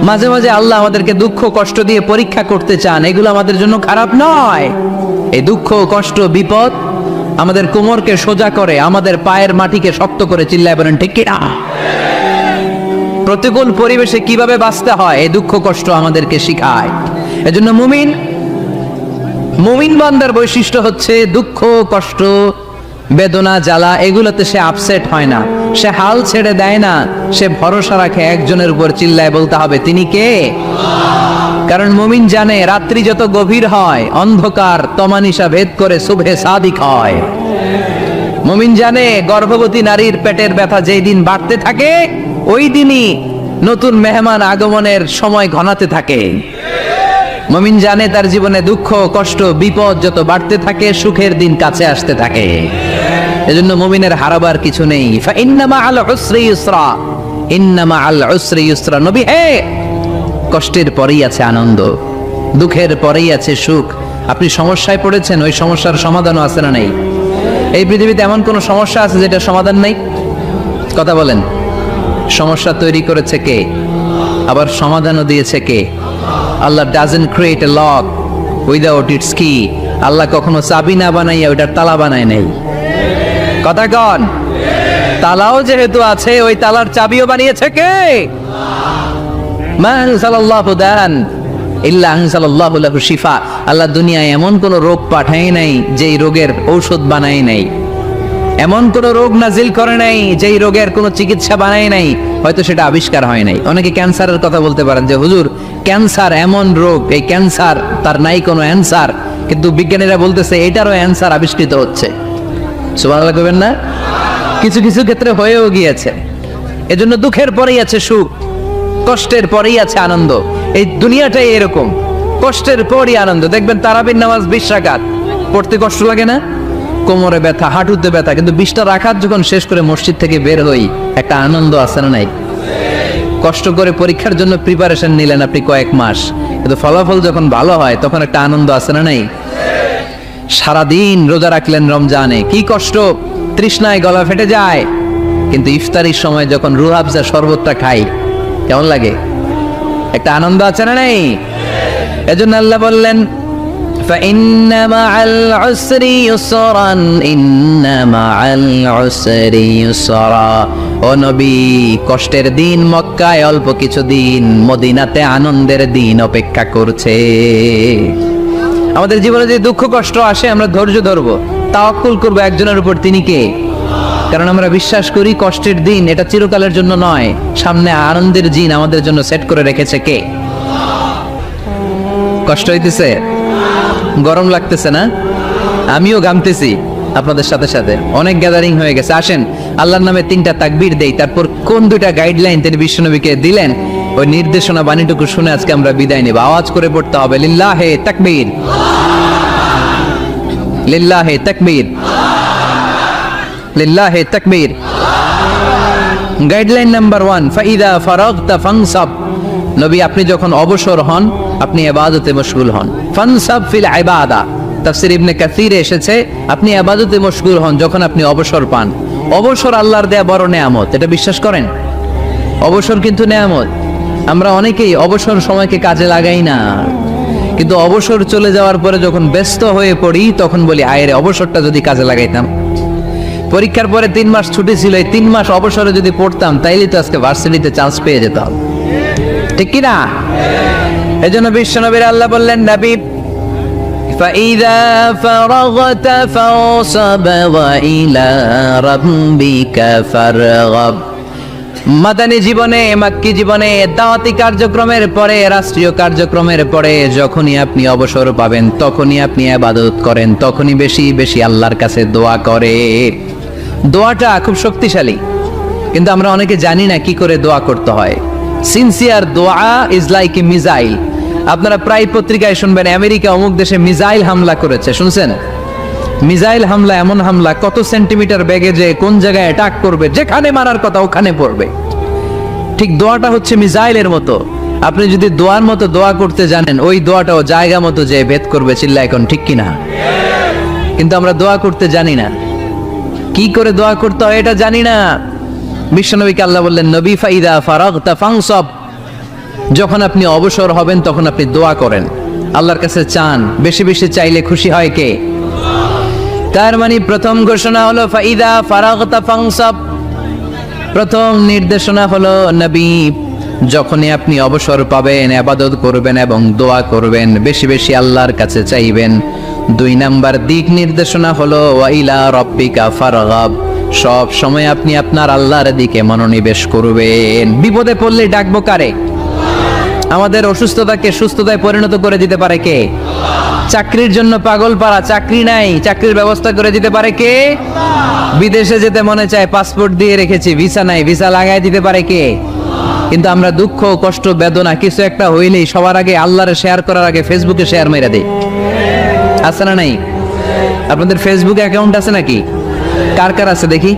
মাঝে মাঝে আল্লাহ আমাদেরকে দুঃখ কষ্ট দিয়ে পরীক্ষা করতে চান, এগুলো আমাদের জন্য খারাপ নয়। এই দুঃখ কষ্ট বিপদ আমাদের কোমরকে সোজা করে, আমাদের পায়ের মাটিকে শক্ত করে, চিল্লায় বলেন ঠিক কিনা? প্রতিকূল পরিবেশে কিভাবে বাঁচতে হয় এই দুঃখ কষ্ট আমাদেরকে শিখায়। এজন্য মুমিন বান্দার বৈশিষ্ট্য হচ্ছে দুঃখ কষ্ট বেদনা জ্বালা এগুলোতে সে আপসেট হয় না, সে হাল ছেড়ে দেয় না, সে ভরসা রাখে একজনের উপর, চিল্লায় বলতে হবে তিনি কে? কারণ মুমিন জানে রাত্রি যত গভীর হয় অন্ধকার তমানিসা ভেদ করে সুবহে সাদিক হয়। মুমিন জানে গর্ভবতী নারীর পেটের ব্যথা যেই দিন বাড়তে থাকে ওই দিনই নতুন মেহমান আগমনের সময় ঘনাতে থাকে। মুমিন জানে তার জীবনে দুঃখ কষ্ট বিপদ যত বাড়তে থাকে সুখের দিন কাছে আসতে থাকে। এজন্য মুমিনের হারাবার কিছু নেই। ফা ইন্না মাআল উসরি ইউসরা, ইন্না মাআল উসরি ইউসরা। নবী হে, কষ্টের পরেই আছে আনন্দ, দুঃখের পরেই আছে সুখ। আপনি সমস্যায় পড়েছেন, ওই সমস্যার সমাধানও আছে না নাই? এই পৃথিবীতে এমন কোন সমস্যা আছে যেটা সমাধান নাই? কথা বলেন। সমস্যা তৈরি করেছে কে? আবার সমাধানও দিয়েছে কে? আল্লাহ doesn't create a lock without its key. আল্লাহ কখনো চাবি না বানাইয়া ওইটার তালা বানায় নাই। কথা কন। তালাও যেহেতু আছে ওই তালার চাবিও বানিয়েছে কে? মা আনজালাল্লাহু দান ইল্লা আনজালাল্লাহু লাহু শিফা। আল্লাহ দুনিয়ায় এমন কোন রোগ পাঠায় নাই যেই রোগের ঔষধ বানায় নাই, এমন কোন রোগ নাজিল করে নাই যেই রোগের কোন চিকিৎসা বানায় নাই, হয়তো সেটা আবিষ্কার হয় নাই। অনেকে ক্যান্সারের কথা বলতে পারেন যে হুজুর ক্যান্সার এমন রোগ, এই ক্যান্সার তার নাই কোনো অ্যান্সার, কিন্তু বিজ্ঞানীরা বলতেছে এটারও অ্যান্সার আবিষ্কৃত হচ্ছে। সুবহানাল্লাহ কইবেন না? কিছু কিছু ক্ষেত্রে হয়েও গিয়েছে। এজন্য দুঃখের পরেই আছে সুখ, কষ্টের পরেই আছে আনন্দ। এই দুনিয়াটাই এরকম, কষ্টের পরই আনন্দ। দেখবেন তারাবির নামাজ 20 রাকাত পড়তে কষ্ট লাগে না? কোমরে ব্যথা, হাঁটুতে ব্যথা, কিন্তু 20টা রাকাত যখন শেষ করে মসজিদ থেকে বের হই একটা আনন্দ আছে না নাই? কষ্ট করে পরীক্ষার জন্য প্রিপারেশন নিলেন আপনি কয়েক মাস, কিন্তু ফলাফল যখন ভালো হয় তখন একটা আনন্দ আছে না নাই? সারাদিন রোজা রাখলেন রমজানে, কি কষ্ট, তৃষ্ণায় গলা ফেটে যায়, কিন্তু ইফতারির সময় যখন রুহ আফজা শরবতটা খাই কেমন লাগে? একটা আনন্দ আছে না নাই? এজন্য আল্লাহ বললেন فإن مع العسر يسرا إن مع العسر يسرا। ও নবী, কষ্টের দিন মক্কায় অল্প কিছু দিন, মদিনাতে আনন্দের দিন অপেক্ষা করছে। আমাদের জীবনে যে দুঃখ কষ্ট আসে আমরা ধৈর্য ধরবো, তাওয়াক্কুল করবো একজনের উপর, তিনি কে? কারণ আমরা বিশ্বাস করি কষ্টের দিন এটা চিরকালের জন্য নয়, সামনে আনন্দের দিন আমাদের জন্য সেট করে রেখেছে কে? কষ্ট হইতেছে, গরম লাগতেছে না? আমিও ঘামতেছি আপনাদের সাথে সাথে। অনেক গ্যাদারিং হয়ে গেছে, আসেন আল্লাহর নামে 3টা তাকবীর দেই, তারপর কোন 2টা গাইডলাইন তিনি বিশ্বনবীকে দিলেন ওই নির্দেশনা বাণীটুকু শুনে আজকে আমরা বিদায় নেব। আওয়াজ করে পড়তে হবে লিল্লাহে তাকবীর, লিল্লাহে তাকবীর, লিল্লাহে তাকবীর। গাইডলাইন নাম্বার 1, ফাইদা ফারাগতা ফানসাব। নবী আপনি যখন অবসর হন আপনি ইবাদতে মশগুল হন। ফানসাব ফিল ইবাদা, তাফসীর ইবনে কাসিরে এসেছে আপনি ইবাদতে মশগুল হন যখন আপনি অবসর পান। অবসর আল্লাহর দেয়া বড় নেয়ামত, এটা বিশ্বাস করেন? অবসর কিন্তু নেয়ামত। আমরা অনেকেই অবসর সময়কে কাজে লাগাই না, কিন্তু অবসর চলে যাওয়ার পরে যখন ব্যস্ত হয়ে পড়ি তখন বলি আয়ের অবসরটা যদি কাজে লাগাইতাম। পরীক্ষার পরে 3 মাস ছুটি ছিল, এই 3 মাস অবসরে যদি পড়তাম তাইলে তো আজকে ভার্সিটিতে চান্স পেয়ে যেতাম, ঠিক কি না? এজন্য বিশ্বনবীর আল্লাহ বললেন নবী ফাইদা ফারাগতা ফাওসাব ওয়া ইলা রাব্বিকা ফারগাব। মাদানী জীবনে, মাক্কি জীবনে, দাওয়াতি কার্যক্রমের পরে, রাষ্ট্রীয় কার্যক্রমের পরে যখনই আপনি অবসর পাবেন তখনই আপনি ইবাদত করেন, তখনই বেশি বেশি আল্লাহর কাছে দোয়া করে। দোয়াটা খুব শক্তিশালী, কিন্তু আমরা অনেকে জানি না কি করে দোয়া করতে হয়। সিনসিয়ার দোয়া ইজ লাইক এ মিসাইল। আপনারা প্রায় পত্রিকায় শুনবেন আমেরিকা অমুক দেশে মিসাইল হামলা করেছে, শুনছেন? মিসাইল হামলা এমন হামলা কত সেন্টিমিটার বেগে যে কোন জায়গায় অ্যাটাক করবে, যেখানে মারার কথা ওখানে পড়বে। ঠিক দোয়াটা হচ্ছে মিসাইলের মতো। আপনি যদি দোয়ার মতো দোয়া করতে জানেন ওই দোয়াটাও জায়গা মতো যে ভেদ করবে, চিল্লা এখন ঠিক কিনা? কিন্তু আমরা দোয়া করতে জানি না, কি করে দোয়া করতে হয় এটা জানি না। বিশ্বনবীকে আল্লাহ বললেন নবী ফাইদা ফারাগতা ফানসাব, যখন আপনি অবসর হবেন তখন আপনি দোয়া করেন, আল্লাহর কাছে চান, বেশি বেশি চাইলে খুশি হয় কে? তার মানে প্রথম ঘোষণা হলো ফাইদা ফারাগতা ফানসাব। প্রথম নির্দেশনা হলো নবী, যখনই আপনি অবসর পাবেন ইবাদত করবেন এবং দোয়া করবেন, বেশি বেশি আল্লাহর কাছে চাইবেন। 2 নাম্বার দিক নির্দেশনা হলো ওয়াইলা রব্বিকা ফারগাব, সব সময় আপনি আপনার আল্লাহর দিকে মনোনিবেশ করবেন। বিপদে পড়লে ডাকবো কারে? আমাদের অসুস্থতাকে সুস্থতায় পরিণত করে দিতে পারে কে? চাকরির জন্য পাগল পারা, চাকরি নাই, চাকরির ব্যবস্থা করে দিতে পারে কে? বিদেশে যেতে মনে চায়, পাসপোর্ট দিয়ে রেখেছি, ভিসা নাই, ভিসা লাগাই দিতে পারে কে? কিন্তু আমরা দুঃখ কষ্ট বেদনা কিছু একটা হইলেই সবার আগে আল্লাহরে শেয়ার করার আগে ফেসবুকে শেয়ার মেরে দেই। আছে না নাই? আপনাদের ফেসবুকে অ্যাকাউন্ট আছে নাকি? কার কার আছে দেখি?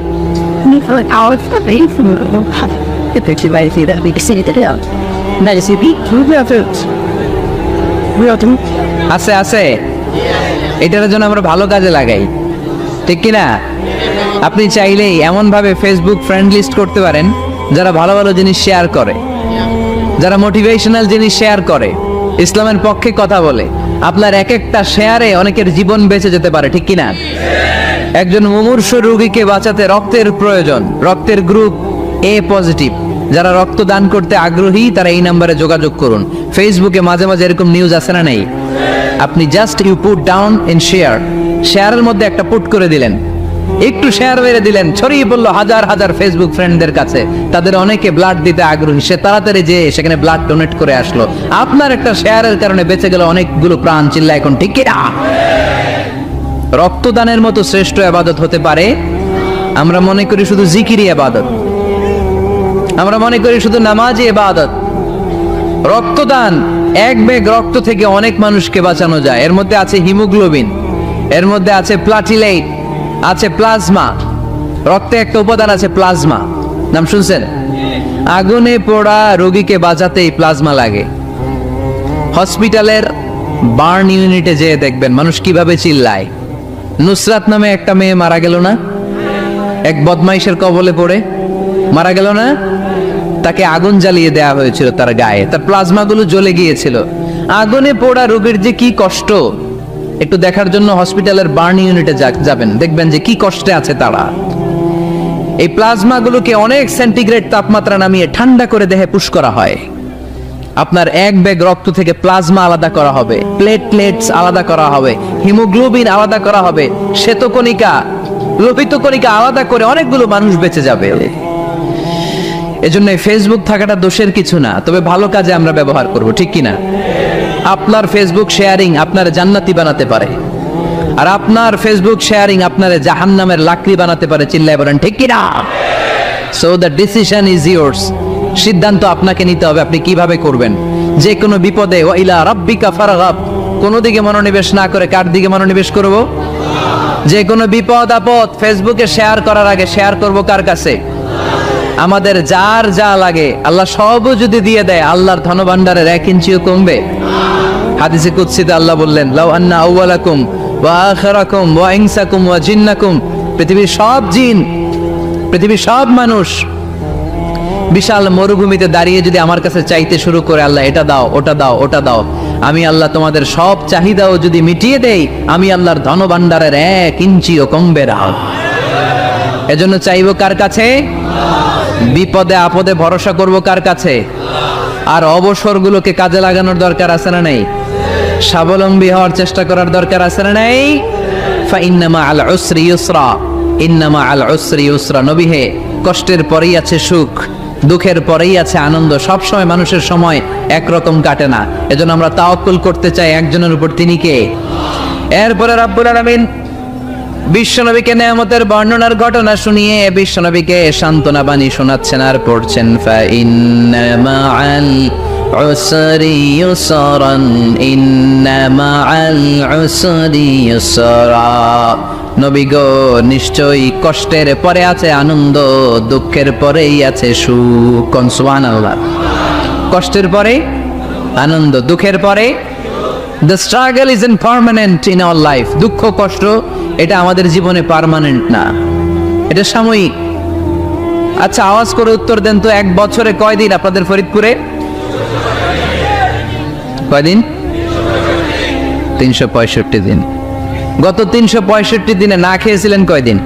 আছে আছে, এটার জন্য আমরা ভালো কাজে লাগাই, ঠিক কিনা? আপনি চাইলেই এমন ভাবে ফেসবুক ফ্রেন্ড লিস্ট করতে পারেন যারা ভালো ভালো জিনিস শেয়ার করে, যারা মোটিভেশনাল জিনিস শেয়ার করে, ইসলামের পক্ষে কথা বলে। আপনার এক একটা শেয়ারে অনেকের জীবন বেঁচে যেতে পারে, ঠিক কিনা? একজন মুমূর্ষ রোগীকে বাঁচাতে রক্তের প্রয়োজন, রক্তের গ্রুপ এ পজিটিভ, যারা রক্ত দান করতে আগ্রহী তারা এই নাম্বারে যোগাযোগ করুন। ফেসবুকে মাঝে মাঝে এরকম নিউজ আসে না নেই? আপনি just you put down in share, শেয়ারের মধ্যে একটা পুট করে দিলেন, একটু শেয়ার মেরে দিলেন, ছড়িয়ে পড়লো হাজার হাজার ফেসবুক ফ্রেন্ডদের কাছে। তাদের অনেকে ব্লাড দিতে আগ্রহী, সে তাড়াতাড়ি যে সেখানে ব্লাড ডোনেট করে আসলো। আপনার একটা শেয়ারের কারণে বেঁচে গেল অনেকগুলো প্রাণ। চিল্লা এখন ঠিক কিনা? রক্তদানের মতো শ্রেষ্ঠ ইবাদত হতে পারে? আমরা মনে করি শুধু জিকিরি ইবাদত, আমরা মনে করি শুধু নামাজি ইবাদত। রক্তদান, এক ব্যাগ রক্ত থেকে অনেক মানুষকে বাঁচানো যায়। এর মধ্যে আছে হিমোগ্লোবিন, এর মধ্যে আছে প্লাটিলেট, আছে প্লাজমা। রক্তে একটা উপাদান আছে প্লাজমা, নাম শুনছেন? আগুনে পোড়া রোগীকে বাঁচাতেই প্লাজমা লাগে। হসপিটালের বার্ন ইউনিটে যেয়ে দেখবেন মানুষ কিভাবে চিল্লায়। নুসরাত নামে একটা মেয়ে মারা গেল না? এক বদমাইশের কবলে পড়ে মারা গেল না? তাকে আগুন জ্বালিয়ে দেয়া হয়েছিল তার গায়ে, তার প্লাজমা গুলো জ্বলে গিয়েছিল। আগুনে পোড়া রোগীর যে কি কষ্ট, একটু দেখার জন্য হসপিটালের বার্ন ইউনিটে যাবেন, দেখবেন যে কি কষ্টে আছে তারা। এই প্লাজমা গুলোকে অনেক সেন্টিগ্রেড তাপমাত্রা নামিয়ে ঠান্ডা করে দেহে পুশ করা হয়। আপনার এক ব্যাগ রক্ত থেকে প্লাজমা আলাদা করা হবে, প্লেটলেটস আলাদা করা হবে, হিমোগ্লোবিন আলাদা করা হবে, শ্বেতকণিকা, লোহিত কণিকা আলাদা করে অনেকগুলো মানুষ বেঁচে যাবে। এজন্য ফেসবুক থাকাটা দোষের কিছু না, তবে ভালো কাজে আমরা ব্যবহার করব, ঠিক কিনা? আপনার ফেসবুক শেয়ারিং আপনার জান্নাতি বানাতে পারে, আর আপনার ফেসবুক শেয়ারিং আপনার জাহান্নামের লাকড়ি বানাতে পারে। চিল্লায় বলেন ঠিক কিনা? So the decision is yours, সিদ্ধান্ত আপনাকে নিতে হবে আপনি কিভাবে করবেন। যে কোনো বিপদে ওয়াইলা রাব্বিকা ফারগাব, কোনো দিকে মনোনিবেশ না করে কার দিকে মনোনিবেশ করব? যে কোনো বিপদ আপদ ফেসবুকে শেয়ার করার আগে শেয়ার করব কার কাছে? আমাদের যার যা লাগে আল্লাহ সবও যদি দিয়ে দেয়, আল্লাহর ধনভাণ্ডারের 1 ইঞ্চিও কমবে? হাদিসে কুদসিতে আল্লাহ বললেন, লাউ আন্না আউওয়ালাকুম ওয়া আখিরাকুম ওয়া ইনসাকুম ওয়া জিন্নাকুম, পৃথিবীর সব জিন, পৃথিবীর সব মানুষ বিশাল মরুভূমিতে দাঁড়িয়ে যদি আমার কাছে চাইতে শুরু করে, আল্লাহ এটা দাও, ওটা দাও, ওটা দাও, আমি আল্লাহ তোমাদের সব চাহিদাও যদি মিটিয়ে দেই, আমি আল্লাহর ধনভাণ্ডারের 1 ইঞ্চিও কমবে না। এজন্য চাইবো কার কাছে? বিপদে আপদে ভরসা করব কার কাছে? আর অবসরগুলোকে কাজে লাগানোর দরকার আছে না নাই? স্বাবলম্বী হওয়ার চেষ্টা করার দরকার আছে না নাই? ফাইন্নামা আল উসরি ইউসরা, ইন্নামা আল উসরি ইউসরা। নবী হে, কষ্টের পরেই আছে সুখ, দুঃখের পরেই আছে আনন্দ। সব সময় মানুষের সময় একরকম কাটে না। এজন্য আমরা তাওয়াক্কুল করতে চাই একজনের উপর, তিনি কে? এরপরে রাব্বুল আলামিন বিশ্বনবীকে নেয়ামতের বর্ণনার ঘটনা শুনিয়ে বিশ্বনবীকে সান্ত্বনা বাণী শোনাচ্ছেন আর পড়ছেন, ফাইন্না মাআল উসরি ইউসরান, ইন্না মাআল উসরি ইউসরা। নবী গো, নিশ্চয়ই কষ্টের পরে আছে আনন্দ, দুঃখের পরেই আছে সুখ। কোন সুবহানাল্লাহ। কষ্টের পরে আনন্দ, দুঃখের পরে। The struggle is impermanent in our life. দুঃখ কষ্ট এটা আমাদের জীবনে পার্মানেন্ট না, এটা সাময়িক। আচ্ছা, আওয়াজ করে উত্তর দেন তো, 1 বছরে কয় দিন আপনাদের ফরিদপুরে? কয়দিন? 365 দিন। গত 365 দিনে না খেয়েছিলেন কয়দিন?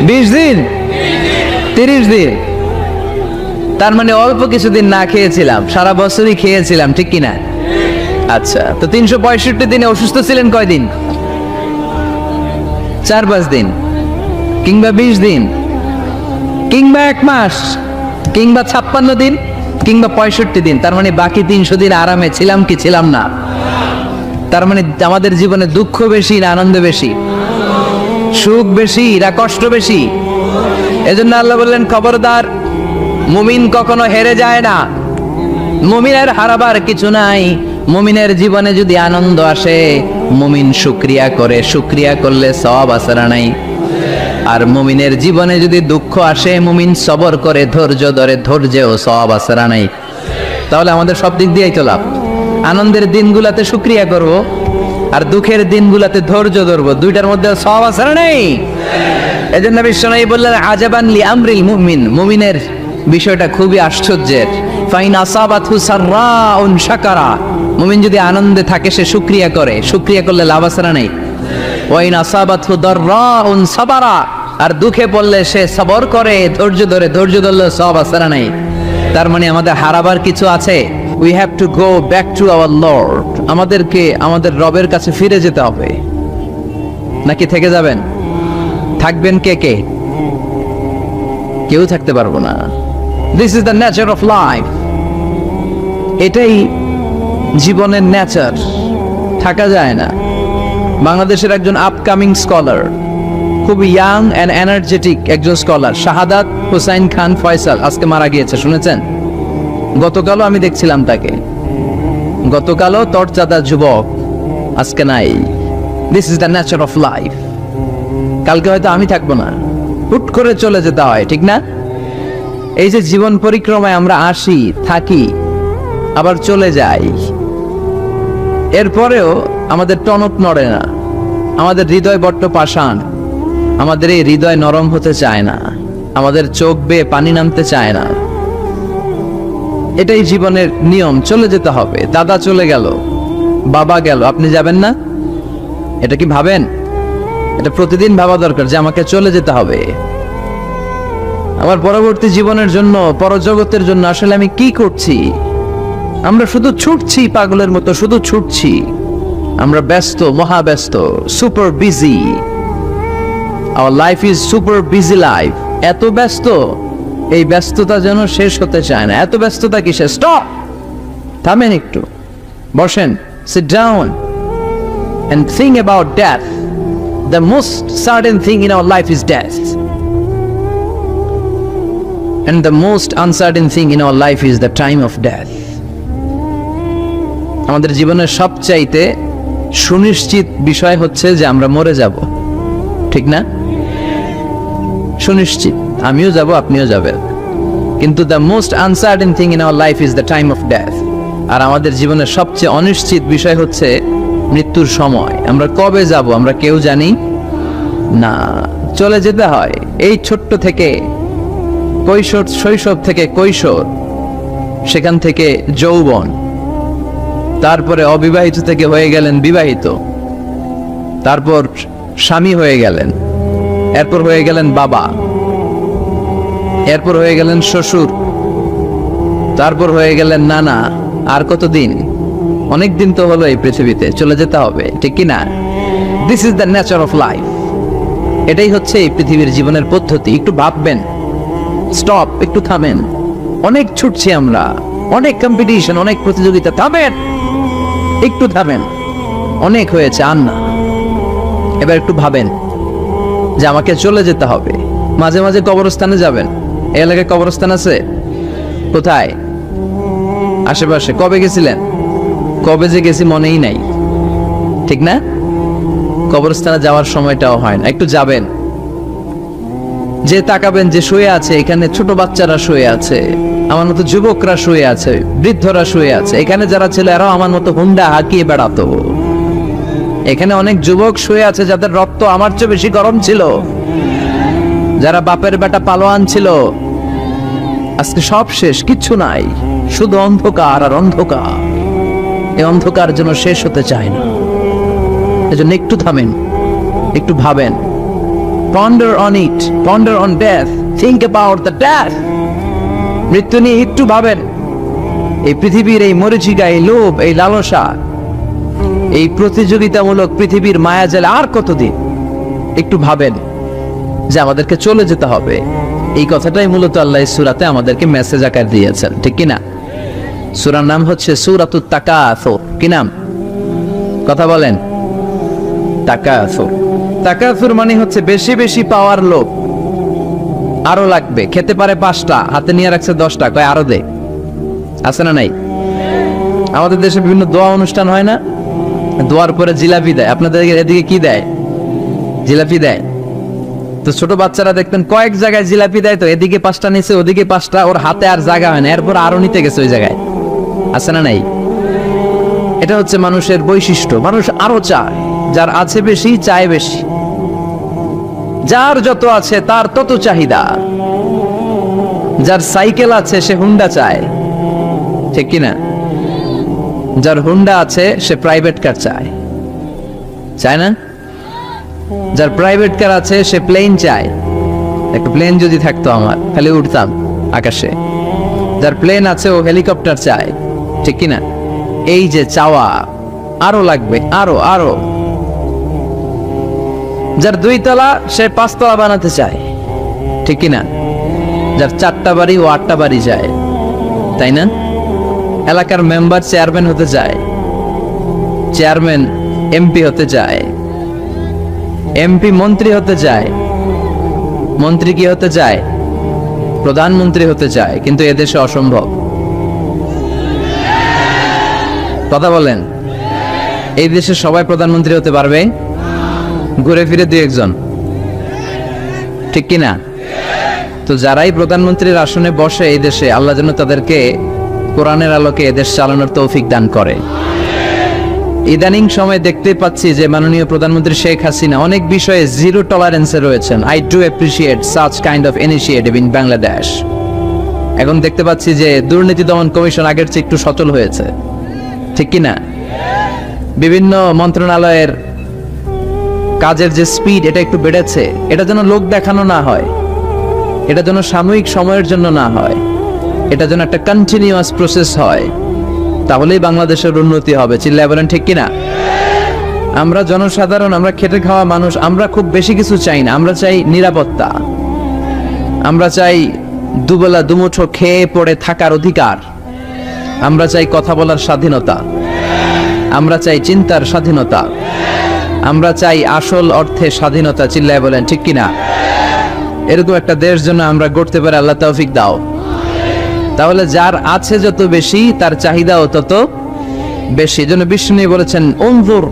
20 দিন, 30 দিন। তার মানে অল্প কিছুদিন না খেয়েছিলাম, সারা বছরই খেয়েছিলাম, ঠিক কিনা? আচ্ছা, তো 365 দিনে অসুস্থ ছিলেন কয়দিন? 4-5 দিন, কিংবা 20 দিন, কিংবা 1 মাস, কিংবা 56 দিন, কিংবা 65 দিন। তার মানে বাকি 300 দিন আরামে ছিলাম কি ছিলাম না? তার মানে আমাদের জীবনে দুঃখ বেশি না আনন্দ বেশি? সুখ বেশি না কষ্ট বেশি? এজন্য আল্লাহ বললেন, খবরদার, মুমিন কখনো হেরে যায় না, মুমিনের হারাবার কিছু নাই। মুমিনের জীবনে যদি আনন্দ আসে, মুমিন শুকরিয়া করে, শুকরিয়া করলে সওয়াব আছে না নাই? আর মুমিনের জীবনে যদি দুঃখ আসে, মুমিন সবর করে, ধৈর্য ধরে, ধৈর্যেও সওয়াব আছে না নাই? তাহলে আমাদের সব দিক দিয়েই তো লাভ। আনন্দের দিনগুলাতে শুকরিয়া করব, আর দুঃখের দিনগুলাতে ধৈর্য ধরবো, দুইটার মধ্যে সওয়াব আছে না নাই? এজন্য বিশ্বনবী বললেন, আজাবান লি আমরিল মুমিন, মুমিনের বিষয়টা খুবই আশ্চর্যের। ফাইন আসাবাতহু সাররাউন শাকারা, মুমিন যদি আনন্দে থাকে সে শুকরিয়া করে, শুকরিয়া করলে লাভ আছে না নাই? ওয়াইন আসাবাতহু দাররাউন সাবারা, আর দুঃখে পড়লে সে সবর করে, ধৈর্য ধরে, ধৈর্য ধরলে সওয়াব আছে না নাই? তার মানে আমাদের হারাবার কিছু আছে। We have to go back to our Lord. আমাদেরকে আমাদের রবের কাছে ফিরে যেতে হবে। নাকি থেকে যাবেন? থাকবেন কে কে? কেউ থাকতে পারবো না। This is the nature of life. এটাই জীবনের নেচার, থাকা যায় না। বাংলাদেশের একজন আপকামিং স্কলার, খুব ইয়াং অ্যান্ড এনার্জেটিক একজন স্কলার, শাহাদাত হুসাইন খান ফয়সাল, আজকে মারা গিয়েছে, শুনেছেন? গতকালও আমি দেখছিলাম তাকে, গতকালও তরচাদা যুবক, আজকে নাই। This is the nature of life. কালকে হয়তো আমি থাকবো না, হুট করে চলে যেতে হয়, ঠিক না? এই যে জীবন পরিক্রমায় আমরা আসি, থাকি, আবার চলে যাই, এরপরেও আমাদের টনক নড়ে না, আমাদের হৃদয় বড্ড পাষাণ, আমাদের এই হৃদয় নরম হতে চায় না, আমাদের চোখ বেয়ে পানি নামতে চায় না। এটাই জীবনের নিয়ম, চলে যেতে হবে। দাদা চলে গেল, বাবা গেল, আপনি যাবেন না? এটা কি ভাবেন? এটা প্রতিদিন ভাবা দরকার যে আমাকে চলে যেতে হবে। আমার পরবর্তী জীবনের জন্য, পরজগতের জন্য আসলে আমি কি করছি? আমরা শুধু ছুটছি, পাগলের মতো শুধু ছুটছি। আমরা ব্যস্ত, মহাব্যস্ত, super busy. Our life is super busy life. এত ব্যস্ত, এই ব্যস্ততা যেন শেষ হতে চায় না। এত ব্যস্ততা কিসে? স্টপ, থামেন একটু, বসেন, sit down and think about death. The most certain thing in our life is death, and the most uncertain thing in our life is the time of death. আমাদের জীবনের সবচাইতে সুনিশ্চিত বিষয় হচ্ছে যে আমরা মরে যাব, ঠিক না? সুনিশ্চিত, আমিও যাব, আপনিও যাবেন। কিন্তু the most uncertain thing in our life is the time of death. আর আমাদের জীবনের সবচেয়ে অনিশ্চিত বিষয় হচ্ছে মৃত্যুর সময়। আমরা কবে যাব আমরা কেউ জানি না। চলে যেতে হয় এই ছোট্ট থেকে, কৈশোর, শৈশব থেকে কৈশোর, সেখান থেকে যৌবন, তারপরে অবিবাহিত থেকে হয়ে গেলেন বিবাহিত, তারপর স্বামী হয়ে গেলেন, এরপর হয়ে গেলেন বাবা, এরপর হয়ে গেলেন শ্বশুর, তারপর হয়ে গেলেন নানা। আর কতদিন? অনেক দিন তো হলো এই পৃথিবীতে, চলে যেতে হবে, ঠিক কি না? This is the nature of life. এটাই হচ্ছে এই পৃথিবীর জীবনের পদ্ধতি। একটু ভাববেন, স্টপ, একটু থামেন। অনেক ছুটছি আমরা, অনেক কম্পিটিশন, অনেক প্রতিযোগিতা। থামেন, একটু থামেন, অনেক হয়েছে, আর না। এবার একটু ভাবেন যে আমাকে চলে যেতে হবে। মাঝে মাঝে কবরস্থানে যাবেন। এই এলাকায় কবরস্থান আছে? কোথায়? আশেপাশে। কবে গেছিলেন? কবে যে গেছি মনেই নাই, ঠিক না? কবরস্থানে যাওয়ার সময়টাও হয় না। একটু যাবেন, যে তাকাবেন যে শুয়ে আছে, এখানে ছোট বাচ্চারা শুয়ে আছে, আমার মতো যুবকরা শুয়ে আছে, বৃদ্ধরা শুয়ে আছে। এখানে যারা ছিল এরাও আমার মতো হুন্ডা হাঁকিয়ে বেড়াতো। এখানে অনেক যুবক শুয়ে আছে যাদের রক্ত আমার চেয়ে বেশি গরম ছিল, যারা বাপের বেটা পালোয়ান ছিল, আজকে সব শেষ, কিচ্ছু নাই, শুধু অন্ধকার আর অন্ধকার। এই অন্ধকার যেন শেষ হতে চায় না। এজন্য একটু থামেন, একটু ভাবেন। Ponder on it, ponder on death, think about the death. মৃত্যু নিয়ে একটু ভাবেন। এই পৃথিবীর এই মরীচিকা, এই লোভ, এই লালসা, এই প্রতিযোগিতামূলক পৃথিবীর মায়াজালে আর কতদিন? একটু ভাবেন যে আমাদেরকে চলে যেতে হবে। এই কথাটাই মূলত আল্লাহ সূরাতে আমাদেরকে মেসেজ আকার দিয়েছেন, ঠিক কিনা? সূরার নাম হচ্ছে সূরাতুত তাকাসুর। কি নাম? কথা বলেন। তাকাসুর। তাকাসুর মানে হচ্ছে বেশি বেশি পাওয়ার লোভ। আরো লাগবে, খেতে পারে 5টা, হাতে নিয়ে রাখছে 10টা, কয় আরো দে। আছে না নাই? আমাদের দেশে বিভিন্ন দোয়া অনুষ্ঠান হয় না? দোয়ার পরে জিলাপি দেয়। আপনাদের এদিকে কি দেয়? জিলাপি দেয়। তো ছোট বাচ্চারা দেখতেন কয়েক জায়গায় জিলাপি দেয়, তো এদিকে 5টা নিচে, ওদিকে 5টা, ওর হাতে আর জায়গা হয় না, এরপর আরো নিতে গেছে ওই জায়গায়। আছে না নাই? এটা হচ্ছে মানুষের বৈশিষ্ট্য। মানুষ আরো চায়, যার আছে বেশি চায় বেশি। যার যত আছে তার তত চাহিদা। যার সাইকেল আছে সে হুন্ডা চায়, ঠিক কিনা? যার হুন্ডা আছে সে প্রাইভেট কার চায়, চায় না? যার প্রাইভেট কার আছে সে প্লেন চায়। একটা প্লেন যদি থাকতো আমার, খালি উঠতাম আকাশে। যার প্লেন আছে ও হেলিকপ্টার চায়, ঠিক কিনা? এই যে চাওয়া, আরো লাগবে, আরো আরো। যার 2 তলা সে 5 তলা বানাতে চায়, ঠিক কিনা? যার 4টা বাড়ি ও 8টা বাড়ি চায়, তাই না? এলাকার মেম্বার চেয়ারম্যান হতে চায়, চেয়ারম্যান এমপি হতে চায়, এমপি মন্ত্রী হতে চায়, মন্ত্রী কি হতে চায়? প্রধানমন্ত্রী হতে চায়। কিন্তু এদেশে অসম্ভব। কথা বলেন। এই দেশে সবাই প্রধানমন্ত্রী হতে পারবে? ঘুরে ফিরে 2-1 জন, ঠিক কিনা? তো যারাই প্রধানমন্ত্রীর আসনে বসে এই দেশে, আল্লাহ যেন তাদেরকে কোরআনের আলোকে এদেশ চালানোর তৌফিক দান করে। ইদানিং সময় দেখতে পাচ্ছি যে মাননীয় প্রধানমন্ত্রী শেখ হাসিনা অনেক বিষয়ে জিরো টলারেন্সে রয়েছেন। I do appreciate such kind of initiative in Bangladesh. এখন দেখতে পাচ্ছি যে দুর্নীতি দমন কমিশন আগের চেয়ে একটু সচল হয়েছে, ঠিক কিনা? বিভিন্ন মন্ত্রণালয়ের কাজের যে স্পিড, এটা একটু বেড়েছে। এটা যেন লোক দেখানো না হয়, এটা যেন সাময়িক সময়ের জন্য না হয়, এটা যেন একটা কন্টিনিউয়াস প্রসেস হয়। তাহলেই বাংলাদেশের উন্নতি হবে। চিল্লায় বলেন, ঠিক কিনা? আমরা জনসাধারণ, আমরা খেটে খাওয়া মানুষ, আমরা খুব বেশি কিছু চাই না। আমরা চাই নিরাপত্তা, আমরা চাই দুবেলা দুমুঠো খেয়ে পড়ে থাকার অধিকার, আমরা চাই কথা বলার স্বাধীনতা, আমরা চাই চিন্তার স্বাধীনতা, আমরা চাই আসল অর্থে স্বাধীনতা। চিল্লায় বলেন, ঠিক কিনা? এরকম একটা দেশ যেন আমরা গড়তে পারি, আল্লাহ তৌফিক দাও। তাহলে যার আছে যত বেশি, তার চাহিদাও তত বেশি। জন্য বিষ্ণু বলেছেন, উনজুর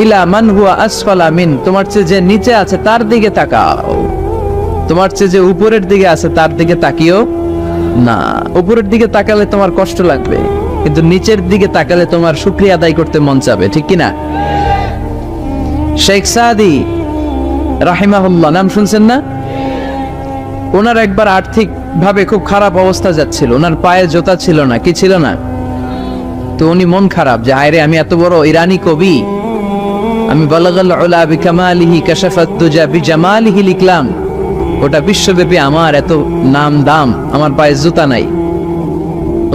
ইলা মান হুয়া আসফালা মিন, তোমার চেয়ে যে নিচে আছে তার দিকে তাকাও, তোমার চেয়ে যে উপরের দিকে আছে তার দিকে তাকিও না। উপরের দিকে তাকালে তোমার কষ্ট লাগবে, কিন্তু নিচের দিকে তাকালে তোমার শুকরিয়া আদায় করতে মন চাবে, ঠিক কিনা? শেখ সাদি রাহিমাহুল্লাহ নাম শুনছেন না? ওনার একবার আর্থিক ভাবে খুব খারাপ অবস্থা যাচ্ছিল, ওনার পায়ে জোতা ছিল না, কি ছিল না। তো উনি মন খারাপ যে হায়রে, আমি এত বড় ইরানি কবি, আমি বালাগাল উলা বিকামালিহি কাশাফাত দুজা বিজামালিহি লিখলাম, ওটা বিশ্বব্যাপী আমার এত নাম দাম, আমার পায়ে জুতা নাই।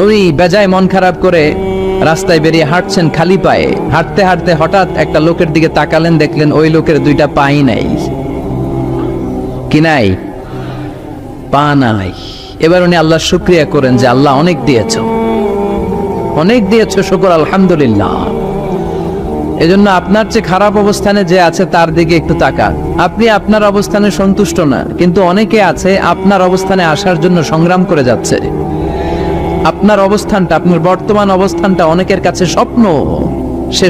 উনি বেজায় মন খারাপ করে রাস্তায় বেরিয়ে হাঁটছেন খালি পায়ে। হাঁটতে হাঁটতে হঠাৎ একটা লোকের দিকে তাকালেন, দেখলেন ওই লোকের 2টা পাই নাই। কি নাই? পা নাই। এবার উনি আল্লাহর শুকরিয়া করেন যে আল্লাহ অনেক দিয়েছো, অনেক দিয়েছো, শুকর আলহামদুলিল্লাহ। এজন্য আপনার চেয়ে খারাপ অবস্থানে যে আছে তার দিকে একটু তাকান। আপনি আপনার অবস্থানে সন্তুষ্ট না, কিন্তু অনেকে আছে আপনার অবস্থানে আসার জন্য সংগ্রাম করে যাচ্ছে। আপনার অবস্থানটা, আপনার বর্তমান অবস্থানটা অনেকের কাছে স্বপ্ন। সে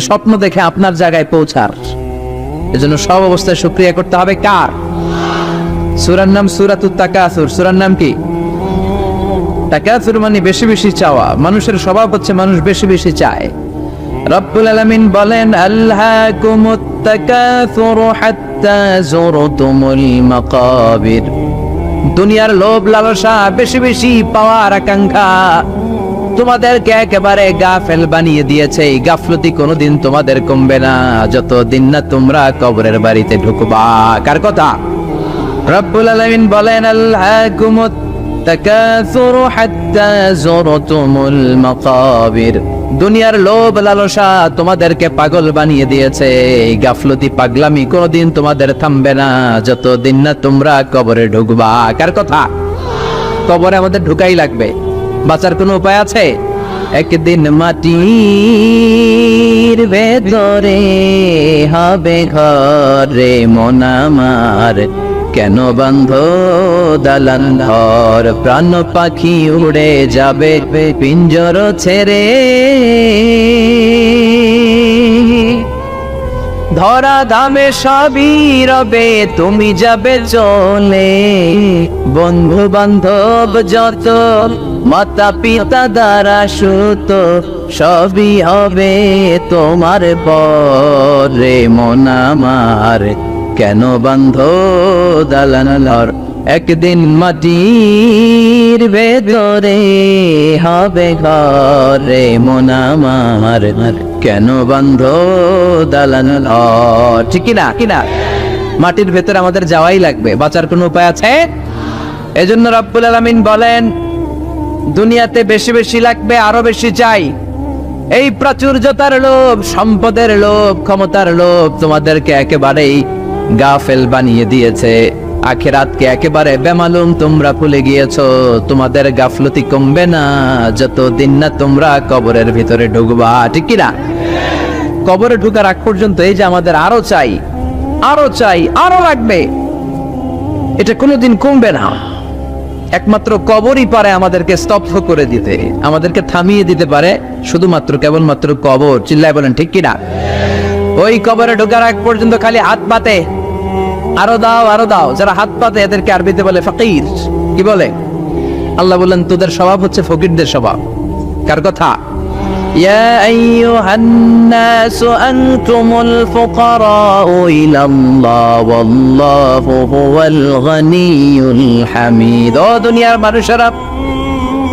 স্বপ্ন দেখে আপনার জায়গায় পৌঁছার। এজন্য সব অবস্থায় শুকরিয়া করতে হবে। কার? সূরার নাম সূরাতুত তাকাসুর। সূরার নাম কি? তাকাসুর মানে বেশি বেশি চাওয়া। মানুষের স্বভাব হচ্ছে মানুষ বেশি বেশি চায়। রব্বুল আলামিন বলেন, আলহাকুমুত তাকাসুর হাত্তা যুরতুমুল মাকাবির। দুনিয়ার লোভ লালসা, বেশি বেশি পাওয়ার আকাঙ্ক্ষা তোমাদেরকে একেবারে গাফেল বানিয়ে দিয়েছে। এই গাফলতি কোনোদিন তোমাদের কমবে না যতদিন না তোমরা কবরের বাড়িতে ঢুকবা। কার কথা? রব্বুল আলামিন বলেন, আল্লাহকুমুত তাকাসুরু হাত্তা যুরতুমুল মাকাবির। দুনিয়ার লোভ লালসা তোমাদেরকে পাগল বানিয়ে দিয়েছে। এই গাফলতি পাগলামি কোনোদিন তোমাদের থামবে না যতদিন না তোমরা কবরে ঢুকবা। কার কথা? কবরে আমাদের ঢুকাই লাগবে, বাঁচার কোনো উপায় আছে? একদিন মাটির ভেতরে হবে ঘরে মন আমার, কেন বন্ধ দালান ঘর, প্রাণ পাখি উড়ে যাবে পিঞ্জর ছেড়ে, ধরা ধামে সবই রবে তুমি যাবে চলে, বন্ধু বান্ধব যত মাতা পিতা দ্বারা সুত সবই হবে তোমার পরে মন আমার, কেন বন্ধ দালান ঘর। একদিন মাটির ভেতরে হবে ঘরে মন আমার, কেন বন্ধ দালান ঘর। ঠিক কিনা? কিনা? মাটির ভেতরে আমাদের যাওয়াই লাগবে, বাঁচার কোনো উপায় আছে? এজন্য রব্বুল আলামিন বলেন, দুনিয়াতে বেশি বেশি লাগবে, আরো বেশি চাই। এই প্রাচুর্যতার লোভ, সম্পদের লোভ, ক্ষমতার লোভ তোমাদেরকে একেবারেই গাফেল বানিয়ে দিয়েছে। আখিরাতকে একেবারে বেমালুম তোমরা ভুলে গিয়েছো। তোমাদের গাফলতি কমবে না যতদিন না তোমরা কবরের ভিতরে ঢুকবা। ঠিক কিনা? কবরে ঢুকার আগ পর্যন্ত এই যে আমাদের আরো চাই, আরো চাই, আরো লাগবে, এটা কোনোদিন কমবে না। একমাত্র কবরই পারে আমাদেরকে স্তব্ধ করে দিতে, আমাদেরকে থামিয়ে দিতে পারে শুধুমাত্র কেবলমাত্র কবর। চিল্লায় বলেন ঠিক কিনা? ওই কবরে ঢোকার আগ পর্যন্ত খালি হাত পাতে, আরো দাও আরো দাও। যারা হাত পাতে এদেরকে আরবিতে বলে ফকির। কি বলে? আল্লাহ বলেন তোদের স্বভাব হচ্ছে ফকিরদের স্বভাব। কার কথা? ইয়া আইয়ুহান নাসু আনতুমুল ফুকারাউ ইলাল্লাহ ওয়াল্লাহু হুয়াল গনিয়ুল হামিদ। ও দুনিয়ার মানুষেরা,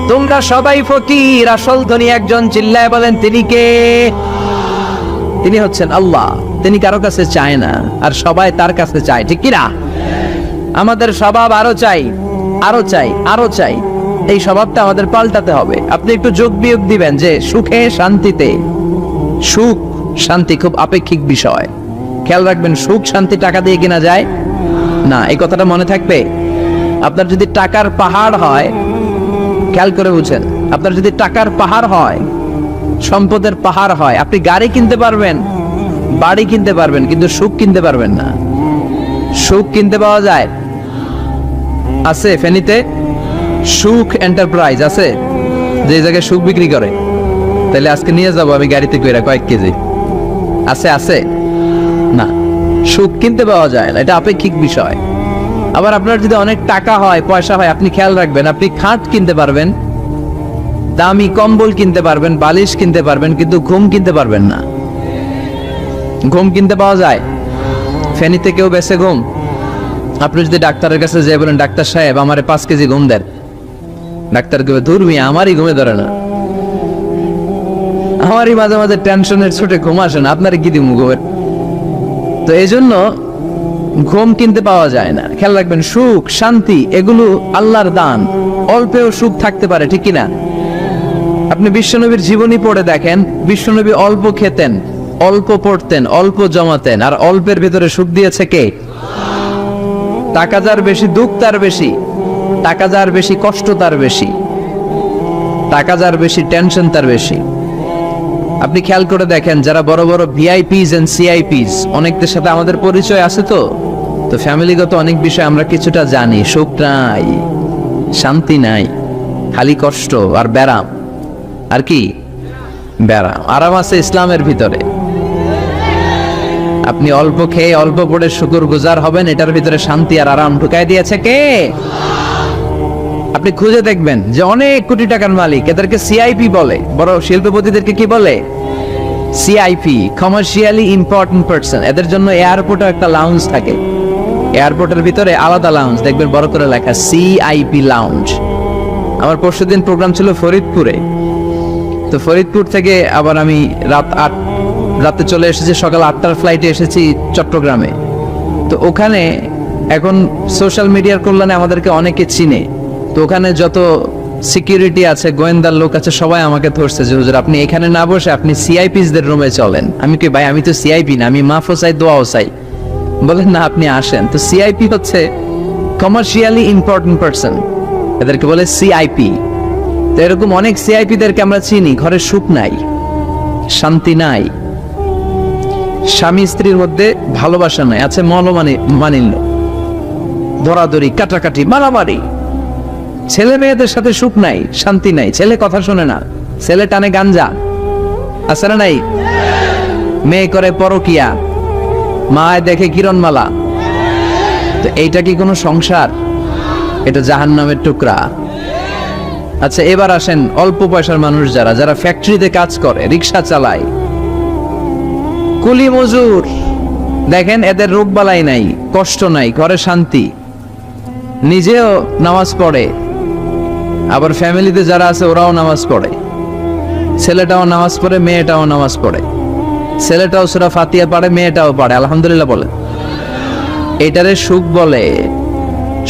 তোমরা সবাই ফকির, আসল ধনী একজন। চিল্লায় বলেন তিনি কে? তিনি হচ্ছেন আল্লাহ। তিনি কারো কাছে চায় না, আর সবাই তার কাছে চায়। ঠিক কিনা? আমাদের স্বভাব আরো চাই, আরো চাই, আরো চাই। এই স্বভাবটা আমাদের পাল্টাতে হবে। আপনি একটু যোগ বিয়োগ দিবেন যে সুখে শান্তিতে, সুখ শান্তি খুব আপেক্ষিক বিষয়। খেয়াল রাখবেন, সুখ শান্তি টাকা দিয়ে কেনা যায় না, এই কথাটা মনে থাকবে। আপনার যদি টাকার পাহাড় হয়, খেয়াল করে বুঝেন, আপনার যদি টাকার পাহাড় হয়, সম্পদের পাহাড় হয়, আপনি গাড়ি কিনতে পারবেন, বাড়ি কিনতে পারবেন, কিন্তু সুখ কিনতে পারবেন না। সুখ কিনতে পাওয়া যায়? আছে ফেনীতে সুখ এন্টারপ্রাইজ আছে, যে জায়গায় সুখ বিক্রি করে। তাহলে আজকে নিয়ে যাবো আমি গাড়িতে কইরা কয়েক কেজি। আছে? আছে না, সুখ কিনতে পাওয়া যায় না, এটা আপেক্ষিক বিষয়। আবার আপনার যদি অনেক টাকা হয়, পয়সা হয়, আপনি খেয়াল রাখবেন, আপনি খাট কিনতে পারবেন, দামি কম্বল কিনতে পারবেন, বালিশ কিনতে পারবেন, কিন্তু ঘুম কিনতে পারবেন না। ঘুম কিনতে পাওয়া যায়? ফেনীতে কেউ বেছে ঘুম? আপনি যদি ডাক্তারের কাছে যেয়ে বলেন, ডাক্তার সাহেব আমারে 5 কেজি ঘুম দেন, ডাক্তার কবে দূর মিয়া আমারই ঘুমে ধরে না, আমারই মাঝে মাঝে টেনশনের ছুটে ঘুম আসে না, আপনার কি দিমু ঘুমের? তো এই জন্য ঘুম কিনতে পাওয়া যায় না। খেয়াল রাখবেন, সুখ শান্তি এগুলো আল্লাহর দান। অল্পেও সুখ থাকতে পারে। ঠিক কিনা? আপনি বিশ্বনবীর জীবনী পড়ে দেখেন, বিশ্বনবী অল্প খেতেন, অল্প পড়তেন, অল্প জমাতেন, আর অল্পের ভিতরে সুখ দিয়েছে কে? টাকা যার বেশি, দুঃখ তার বেশি। টাকা যার বেশি, কষ্ট তার বেশি। টাকা যার বেশি, টেনশন তার বেশি। আপনি খেয়াল করে দেখেন, যারা বড় বড় ভিআইপিস এন্ড সিআইপিস, অনেকদের সাথে আমাদের পরিচয় আছে। তো ফ্যামিলিগত অনেক বিষয় আমরা কিছুটা জানি। সুখ নাই, শান্তি নাই, খালি কষ্ট আর ব্যারাম। আর কি? ব্যারাম। আরাম আছে ইসলামের ভিতরে। আপনি অল্প খেয়ে অল্প পড়ে শুকর গুজার হবেন, এটার ভিতরে শান্তি আর আরাম ঢুকাই দিয়েছে কে? আপনি খুঁজে দেখবেন যে অনেক কোটি টাকার মালিক, এদেরকে সিআইপি বলে। বড় শিল্পপতিদেরকে কি বলে? CIP, commercially important person. এদের জন্য এয়ারপোর্টে একটা লাউঞ্জ থাকে। এয়ারপোর্টের ভিতরে আলাদা লাউঞ্জ দেখবেন, বড় করে লেখা সিআইপি লাউঞ্জ। আমার পরশুদিন প্রোগ্রাম ছিল ফরিদপুরে, তো ফরিদপুর থেকে আবার আমি রাতে চলে এসেছি, সকাল 8টার ফ্লাইটে এসেছি চট্টগ্রামে। তো ওখানে এখন সোশ্যাল মিডিয়ার কল্যাণে আমাদেরকে অনেকে চিনে, তো ওখানে যত সিকিউরিটি আছে, গোয়েন্দার লোক আছে, সবাই আমাকে ধরছে যে হুজুর আপনি এখানে না বসে আপনি সিআইপিসদের রুমে চলেন। আমি কি ভাই, আমি তো সিআইপি না, আমি মাফও চাই দোয়াও চাই। বলেন না আপনি আসেন। তো সিআইপি হচ্ছে কমার্শিয়ালি ইম্পর্টেন্ট পারসন, এদেরকে বলে সিআইপি। তো এরকম অনেক সিআইপিদেরকে আমরা চিনি, ঘরে সুখ নাই, শান্তি নাই, স্বামী স্ত্রীর মধ্যে ভালোবাসা নাই, আছে মানিল্য, ধরাধরি, কাটাকাটি, মারামারি, ছেলে মেয়েদের সাথে সুখ নাই, শান্তি নাই, ছেলে কথা শোনে না, ছেলে টানে গাঞ্জা, আছে না নাই? মেয়ে করে পরকিয়া, মায় দেখে কিরণমালা। তো এইটা কি কোনো সংসার? এটা জাহান্নামের টুকরা। আচ্ছা এবার আসেন অল্প পয়সার মানুষ যারা ফ্যাক্টরিতে কাজ করে, রিক্সা চালায়, কুলি মজুর, দেখেন এদের রোগ বালাই নাই, কষ্ট নাই, ঘরে শান্তি, নিজেও নামাজ পড়ে, আবার ফ্যামিলিতে যারা আছে ওরাও নামাজ পড়ে, ছেলেটাও নামাজ পড়ে, মেয়েটাও নামাজ পড়ে, ছেলেটাও সূরা ফাতিহা পড়ে, মেয়েটাও পড়ে, আলহামদুলিল্লাহ বলে। এটারে সুখ বলে।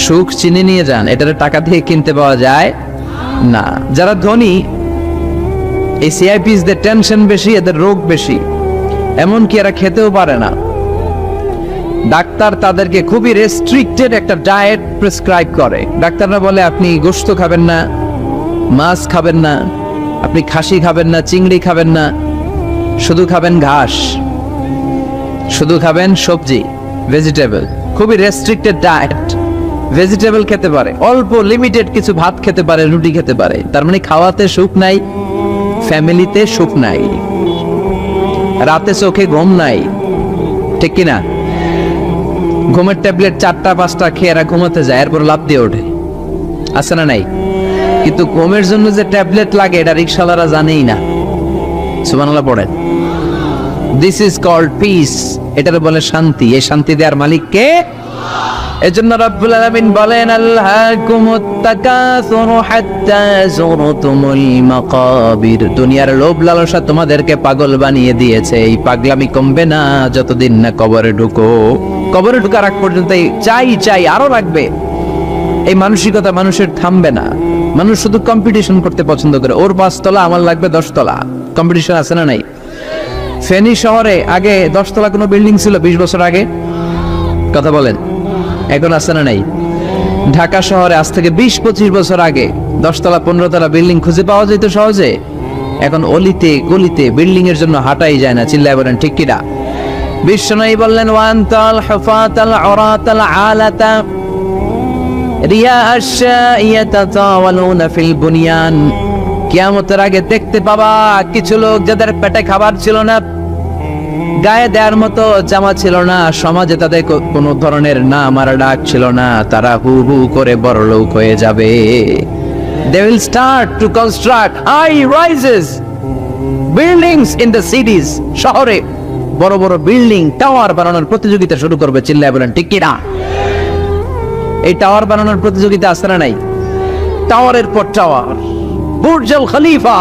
সুখ চিনে নিয়ে যান, এটারে টাকা দিয়ে কিনতে পাওয়া যায় না। যারা ধনী, এই সিআইপিসদের টেনশন বেশি, এদের রোগ বেশি, এমনকি এরা খেতেও পারে না। ডাক্তার তাদেরকে খুবই রেস্ট্রিক্টেড একটা ডায়েট প্রেসক্রাইব করে। ডাক্তাররা বলে আপনি গোশত খাবেন না, মাছ খাবেন না, আপনি খাসি খাবেন না, চিংড়ি খাবেন না, শুধু খাবেন ঘাস, শুধু খাবেন সবজি, ভেজিটেবল। খুবই রেস্ট্রিক্টেড ডায়েট। ভেজিটেবল খেতে পারে, অল্প লিমিটেড কিছু ভাত খেতে পারে, রুটি খেতে পারে। তার মানে খাওয়াতে সুখ নাই, ফ্যামিলিতে সুখ নাই, রাতে চোখে ঘুম নাই, ঠিক কিনা? ঘুমের ট্যাবলেট 4টা-5টা খেয়ে এরা ঘুমাতে যায়, এরপর লাফ দিয়ে ওঠে, আছে না নাই? কিন্তু ঘুমের জন্য যে ট্যাবলেট লাগে এটা রিকশাওয়ালারা জানেই না। সুবহানাল্লাহ পড়েন। দিস ইজ কল্ড পিস, এটার বলে শান্তি। এই শান্তি দেওয়ার মালিক কে? এজন্য রব্বুল আলামিন বলেন আল্লাহকুমুত তাকাসুরু হাত্তা যুরতুমুল মাকাবির। দুনিয়ার লোভ লালসা তোমাদেরকে পাগল বানিয়ে দিয়েছে। এই পাগলামি কমবে না যতদিন না কবরে ঢুকো। কবরে ঢোকার আগ পর্যন্ত চাই আরো লাগবে। এই মানসিকতা মানুষের থামবে না। মানুষ শুধু কম্পিটিশন করতে পছন্দ করে, ওর 5 তলা আমার লাগবে 10 তলা। কম্পিটিশন আছে না নাই? ফেনী শহরে আগে 10 তলা কোনো বিল্ডিং ছিল 20 বছর আগে? কথা বলেন, এখন আছে না নাই? ঢাকা শহরে আজ থেকে 20-25 বছর আগে 10 তলা 15 তলা বিল্ডিং খুঁজে পাওয়া যেত সহজে। এখন অলিতে গলিতে বিল্ডিং এর জন্য হাঁটাই যায় না। চিল্লায় বলেন ঠিক কিনা? বিশ্বনবী বললেন ওয়ান্তাল হুফাতাল উরাতাল আলাতা রিয়া আশ-শাইয়াতাতাওয়ালুনা ফিল বুনিয়ান। কিয়ামতের আগে দেখতে পাবা কিছু লোক যাদের পেটে খাবার ছিল না, গায়ে দেওয়ার মতো জামা ছিল না, সমাজে তাদের কোনো ধরনের নাম আর ডাক ছিল না, তারা হু হু করে বড়লোক হয়ে যাবে। They will start to construct high rises buildings in the cities. শহরে বড় বড় বিল্ডিং, টাওয়ার বানানোর প্রতিযোগিতা শুরু করবে। চিল্লায় বলেন ঠিক কিনা? এই টাওয়ার বানানোর প্রতিযোগিতা আছে না নাই? টাওয়ারের পর tower, Burj al Khalifa,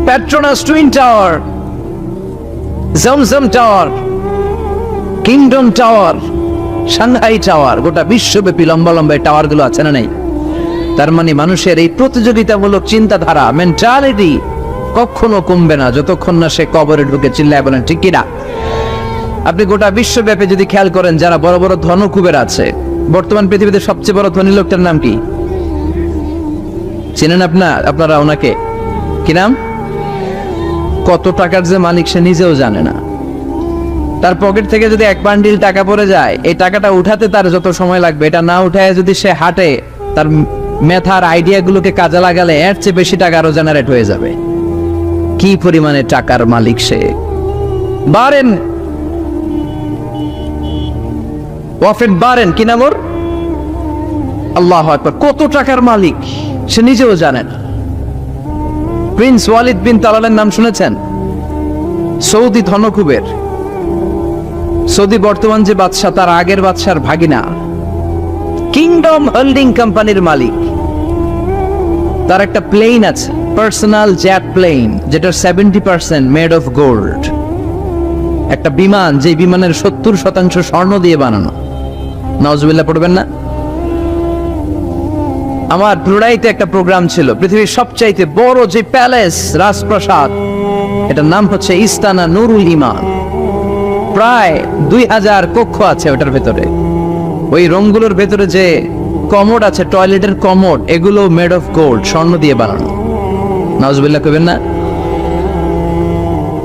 Petronas twin tower, Zamzam tower, kingdom tower, Shanghai tower, গোটা বিশ্বব্যাপী লম্বা লম্বা টাওয়ার গুলো আছে না নাই? তার মানে মানুষের এই প্রতিযোগিতামূলক চিন্তাধারা, মেন্টালিটি কখনো কমবে না যতক্ষণ না সে কবরে ঢুকে। চিল্লায় বলেন ঠিক কিনা? আপনি গোটা বিশ্বব্যাপী যদি খেয়াল করেন, যারা বড় বড় ধনকুবের আছে, বর্তমান পৃথিবীতে সবচেয়ে বড় ধনী লোকটার নাম কি চিনেন আপনারা? ওনাকে কি নাম? কত টাকার যে মালিক সে নিজেও জানে না। তার পকেট থেকে যদি 1 বান্ডিল টাকা পড়ে যায়, এই টাকাটা উঠাতে তার যত সময় লাগবে, এটা না উঠায় যদি সে হাঁটে, তার মেথার আইডিয়া গুলোকে কাজে লাগালে এর চেয়ে বেশি টাকা আরো জেনারেট হয়ে যাবে। কি পরিমাণে টাকার মালিক সে! বারেন ওয়াফেদ বারেন, কি নাম ওর? আল্লাহু আকবার। কত টাকার মালিক সে নিজেও জানে না। প্রিন্স ওয়ালিদ বিন তালালের নাম শুনেছেন? সৌদি ধনকুবের। সৌদি বর্তমান যে বাদশা তার আগের বাদশার ভাগিনা, কিংডম হোল্ডিং কোম্পানির মালিক। তার একটা প্লেন আছে, পার্সোনাল জেট প্লেন, যেটার 70% মেড অফ গোল্ড। একটা বিমান, যে বিমানের 70% স্বর্ণ দিয়ে বানানো। নাউজুবিল্লাহ পড়বেন না? আমার ব্রুনাইতে একটা প্রোগ্রাম ছিল, পৃথিবীর সবচাইতে বড় যে প্যালেস, রাজপ্রাসাদ, এটার নাম হচ্ছে ইস্তানা নুরুল ইমান। প্রায় 2000 কক্ষ আছে ওটার ভেতরে। ওই রুমগুলোর ভেতরে যে কমোড আছে, টয়লেটের কমোড, এগুলো মেড অফ গোল্ড, স্বর্ণ দিয়ে বানানো। নাউজুবিল্লাহ কইবেন না?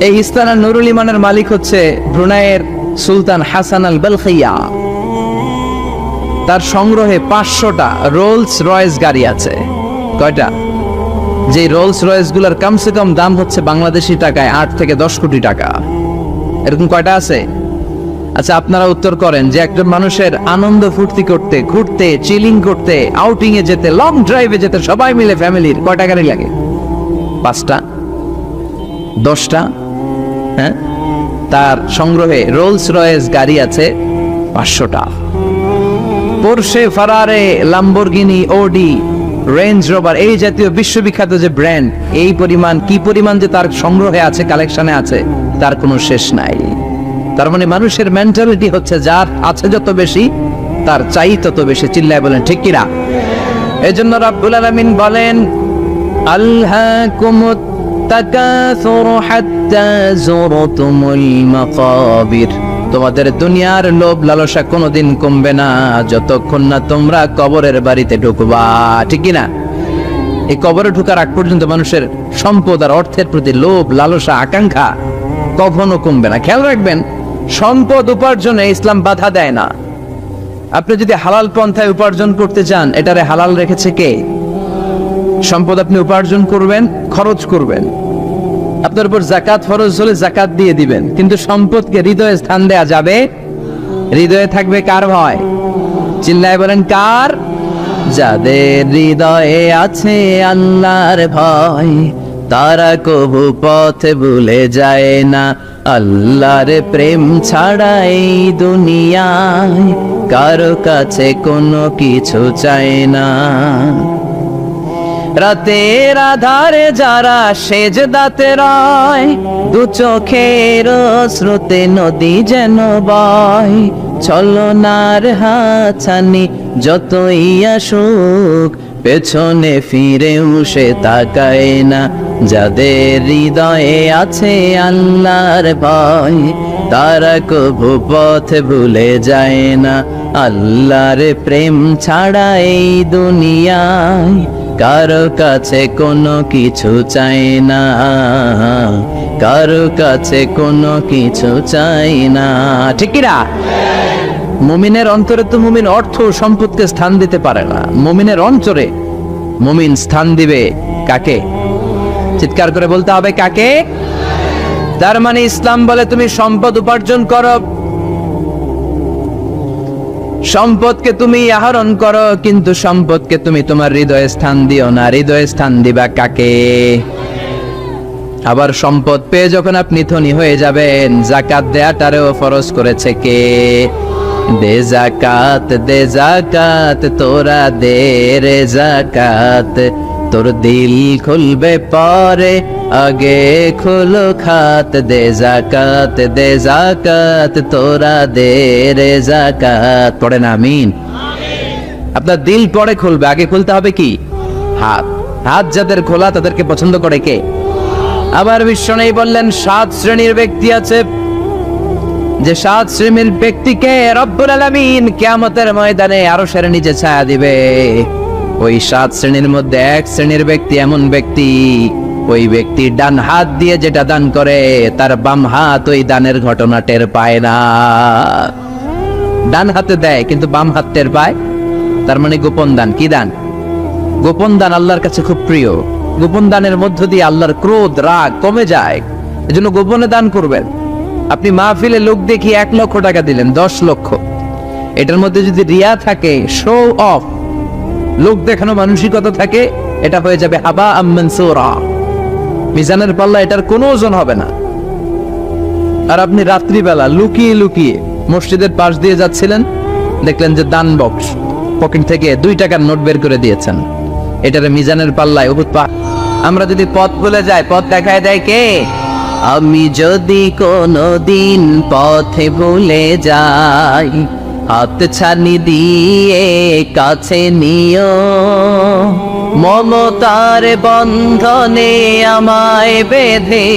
এই ইস্তানা নুরুল ইমানের মালিক হচ্ছে ব্রুনাইয়ের সুলতান হাসান আল বালখিয়া। তার সংগ্রহে 500টা রোলস রয়েস গাড়ি আছে। কয়টা? যে রোলস রয়েস গুলার কমসে কম দাম হচ্ছে বাংলাদেশি টাকায় 8 থেকে 10 কোটি টাকা। এরকম কয়টা আছে? আচ্ছা, আপনারা উত্তর করেন যে একজন মানুষের আনন্দ ফুর্তি করতে, ঘুরতে, চিলিং করতে, আউটিং এ যেতে, লং ড্রাইভে যেতে সবাই মিলে ফ্যামিলির কয়টা গাড়ি লাগে? 5টা, 10টা? হ্যাঁ, তার সংগ্রহে রোলস রয়েস গাড়ি আছে 500টা। পোরশে, ফারারে, লাম্বরগিনি, ওডি, রেঞ্জ রোভার, এই জাতীয় বিশ্ববিখ্যাত যে ব্র্যান্ড, এই পরিমাণ, কি পরিমাণ যে তার সংগ্রহে আছে, কালেকশনে আছে, তার কোনো শেষ নাই। তার মানে মানুষের মেন্টালিটি হচ্ছে যার আছে যত বেশি, তার চাই তত বেশি। চিল্লায় বলেন ঠিক কিনা? এজন্য রাব্বুল আলামিন বলেন, আল্হাকুমুত তাকাসুর হাত্তা যুরতুমুল মাকাবির। তোমাদের দুনিয়ার লোভ লালসা কোনোদিন কমবে না যতক্ষণ না তোমরা কবরের বাড়িতে ঢুকবা। ঠিক কিনা? এই কবরে ঢোকার আগ পর্যন্ত মানুষের সম্পদ আর অর্থের প্রতি লোভ লালসা আকাঙ্ক্ষা কখনো কমবে না। খেয়াল রাখবেন, সম্পদ উপার্জনে ইসলাম বাধা দেয় না। আপনি যদি হালাল পন্থায় উপার্জন করতে চান, এটারে হালাল রেখেছে কে? সম্পদ আপনি উপার্জন করবেন, খরচ করবেন, আপনার উপর যাকাত ফরজ হলে যাকাত দিয়ে দিবেন, কিন্তু সম্পদকে হৃদয়ে স্থান দেয়া যাবে? হৃদয়ে থাকবে কার ভয়? চিল্লায় বলেন কার? যাদের হৃদয়ে আছে আল্লাহর ভয়, তারা কবু পথ ভুলে যায় না। আল্লাহর প্রেম ছাড়া এই দুনিয়ায় কারো কাছে কোনো কিছু চায় না। রাতের আধারে যারা সেজদাতে রয়, দু চোখের স্রোতে নদী যেন বয়। ছলনার হাতছানি যতই আসুক, পেছনে ফিরেও সে তাকায় না। যাদের হৃদয়ে আছে আল্লাহর ভয়, তারা কবু পথ ভুলে যায় না। আল্লাহর প্রেম ছাড়া এই দুনিয়ায় কারো কাছে কোনো কিছু চাই না, কারো কাছে কোনো কিছু চাই না। ঠিক না? মুমিনের অন্তরে তো মুমিন অর্থ সম্পদকে স্থান দিতে পারে না। মুমিনের অন্তরে মুমিন স্থান দিবে কাকে? চিৎকার করে বলতে হবে কাকে? তার মানে ইসলাম বলে তুমি সম্পদ উপার্জন করো, সম্পদকে তুমি আহরণ করো, কিন্তু সম্পদকে তুমি তোমার হৃদয়ে স্থান দিও না। হৃদয়ে স্থান দিবা কাকে? আবার সম্পদ পেয়ে যখন আপনি ধনী হয়ে যাবেন, যাকাত দেয়াটারেও ফরজ করেছে কে? দে যাকাত, দে যাকাত, তোরা দে রে যাকাত। তোর দিল খুলবে পরে, আগে খুলো খাত। দে যাকাত, দে যাকাত, তোরা দে রে যাকাত। পড়েন আমিন। আপনার দিল পরে খুলবে, আগে খুলতে হবে কি? হাত। হাত যাদের খোলা তাদেরকে পছন্দ করে কে? আবার বিশ্বনবী বললেন 7 শ্রেণীর ব্যক্তি আছে, যে 7 শ্রেণীর ব্যক্তিকে রব্বুল আলামিন কিয়ামতের ময়দানে আরশের নিচে ছায়া দিবে। ওই 7 শ্রেণীর মধ্যে 1 শ্রেণীর ব্যক্তি এমন ব্যক্তি, ওই ব্যক্তি ডান হাত দিয়ে যেটা দান করে, তার বাম হাত ওই দানের ঘটনা টের পায় না। ডান হাতে দেয় কিন্তু বাম হাত টের পায়। তার মানে গোপন দান। কি দান? গোপন দান আল্লাহর কাছে খুব প্রিয়। গোপন দানের মধ্য দিয়ে আল্লাহর ক্রোধ রাগ কমে যায়। এজন্য গোপনে দান করবেন। আপনি মাহফিলে লোক দেখিয়ে 1 লক্ষ টাকা দিলেন, 10 লক্ষ, এটার মধ্যে যদি রিয়া থাকে, শো অফ, লোক দেখানো মানসিকতা থাকে, এটা হয়ে যাবে হাবা মানসুরা। মিজানের পাল্লা এটার কোনো ওজন হবে না। আর আপনি রাত্রিবেলা লুকিয়ে লুকিয়ে মসজিদের পাশ দিয়ে যাচ্ছিলেন, দেখলেন যে দান বক্স, পকেট থেকে 2 টাকার নোট বের করে দিয়েছেন। এটারে মিজানের পাল্লায় উহুদ পাহাড়। আমরা যদি পথ ভুলে যাই, পথ দেখায় দেয় কে? আমি যদি কোনদিন পথে ভুলে যাই, হাত ছানি দিয়ে কাছে নিও, মমতার বন্ধনে আমায় বেঁধে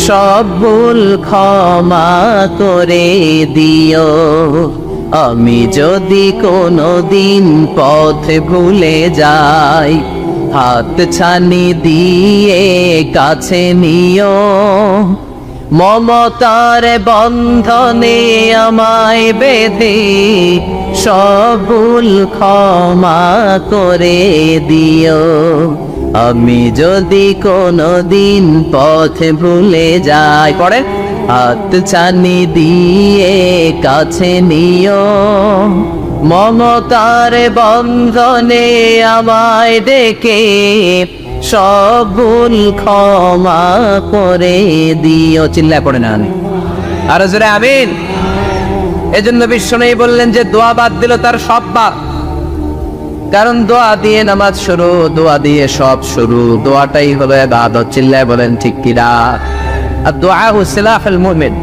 সব ভুল ক্ষমা করে দিও। আমি যদি কোনদিন পথে ভুলে যাই, হাত ছানি দিয়ে কাছে নিও, মমতার বন্ধনে আমায় বেঁধে সব ভুল ক্ষমা করে দিও। আমি যদি কোনদিন পথে ভুলে যাই, পড়ে, হাত ছানি দিয়ে কাছে নিও, মমতার বন্ধনে আমায় ডেকে সব ভুল ক্ষমা করে দিও। চিল্লায় পড়ে না আর জোরে আমিন। এজন্য বিশ্বনবী বললেন যে দোয়া বাদ দিল তার সব বাদ। কারণ দোয়া দিয়ে নামাজ শুরু, দোয়া দিয়ে সব শুরু, দোয়াটাই হলো ইবাদত। চিল্লায় বলেন ঠিক কিনা? আর দোয়া সিলাহুল মুমিন,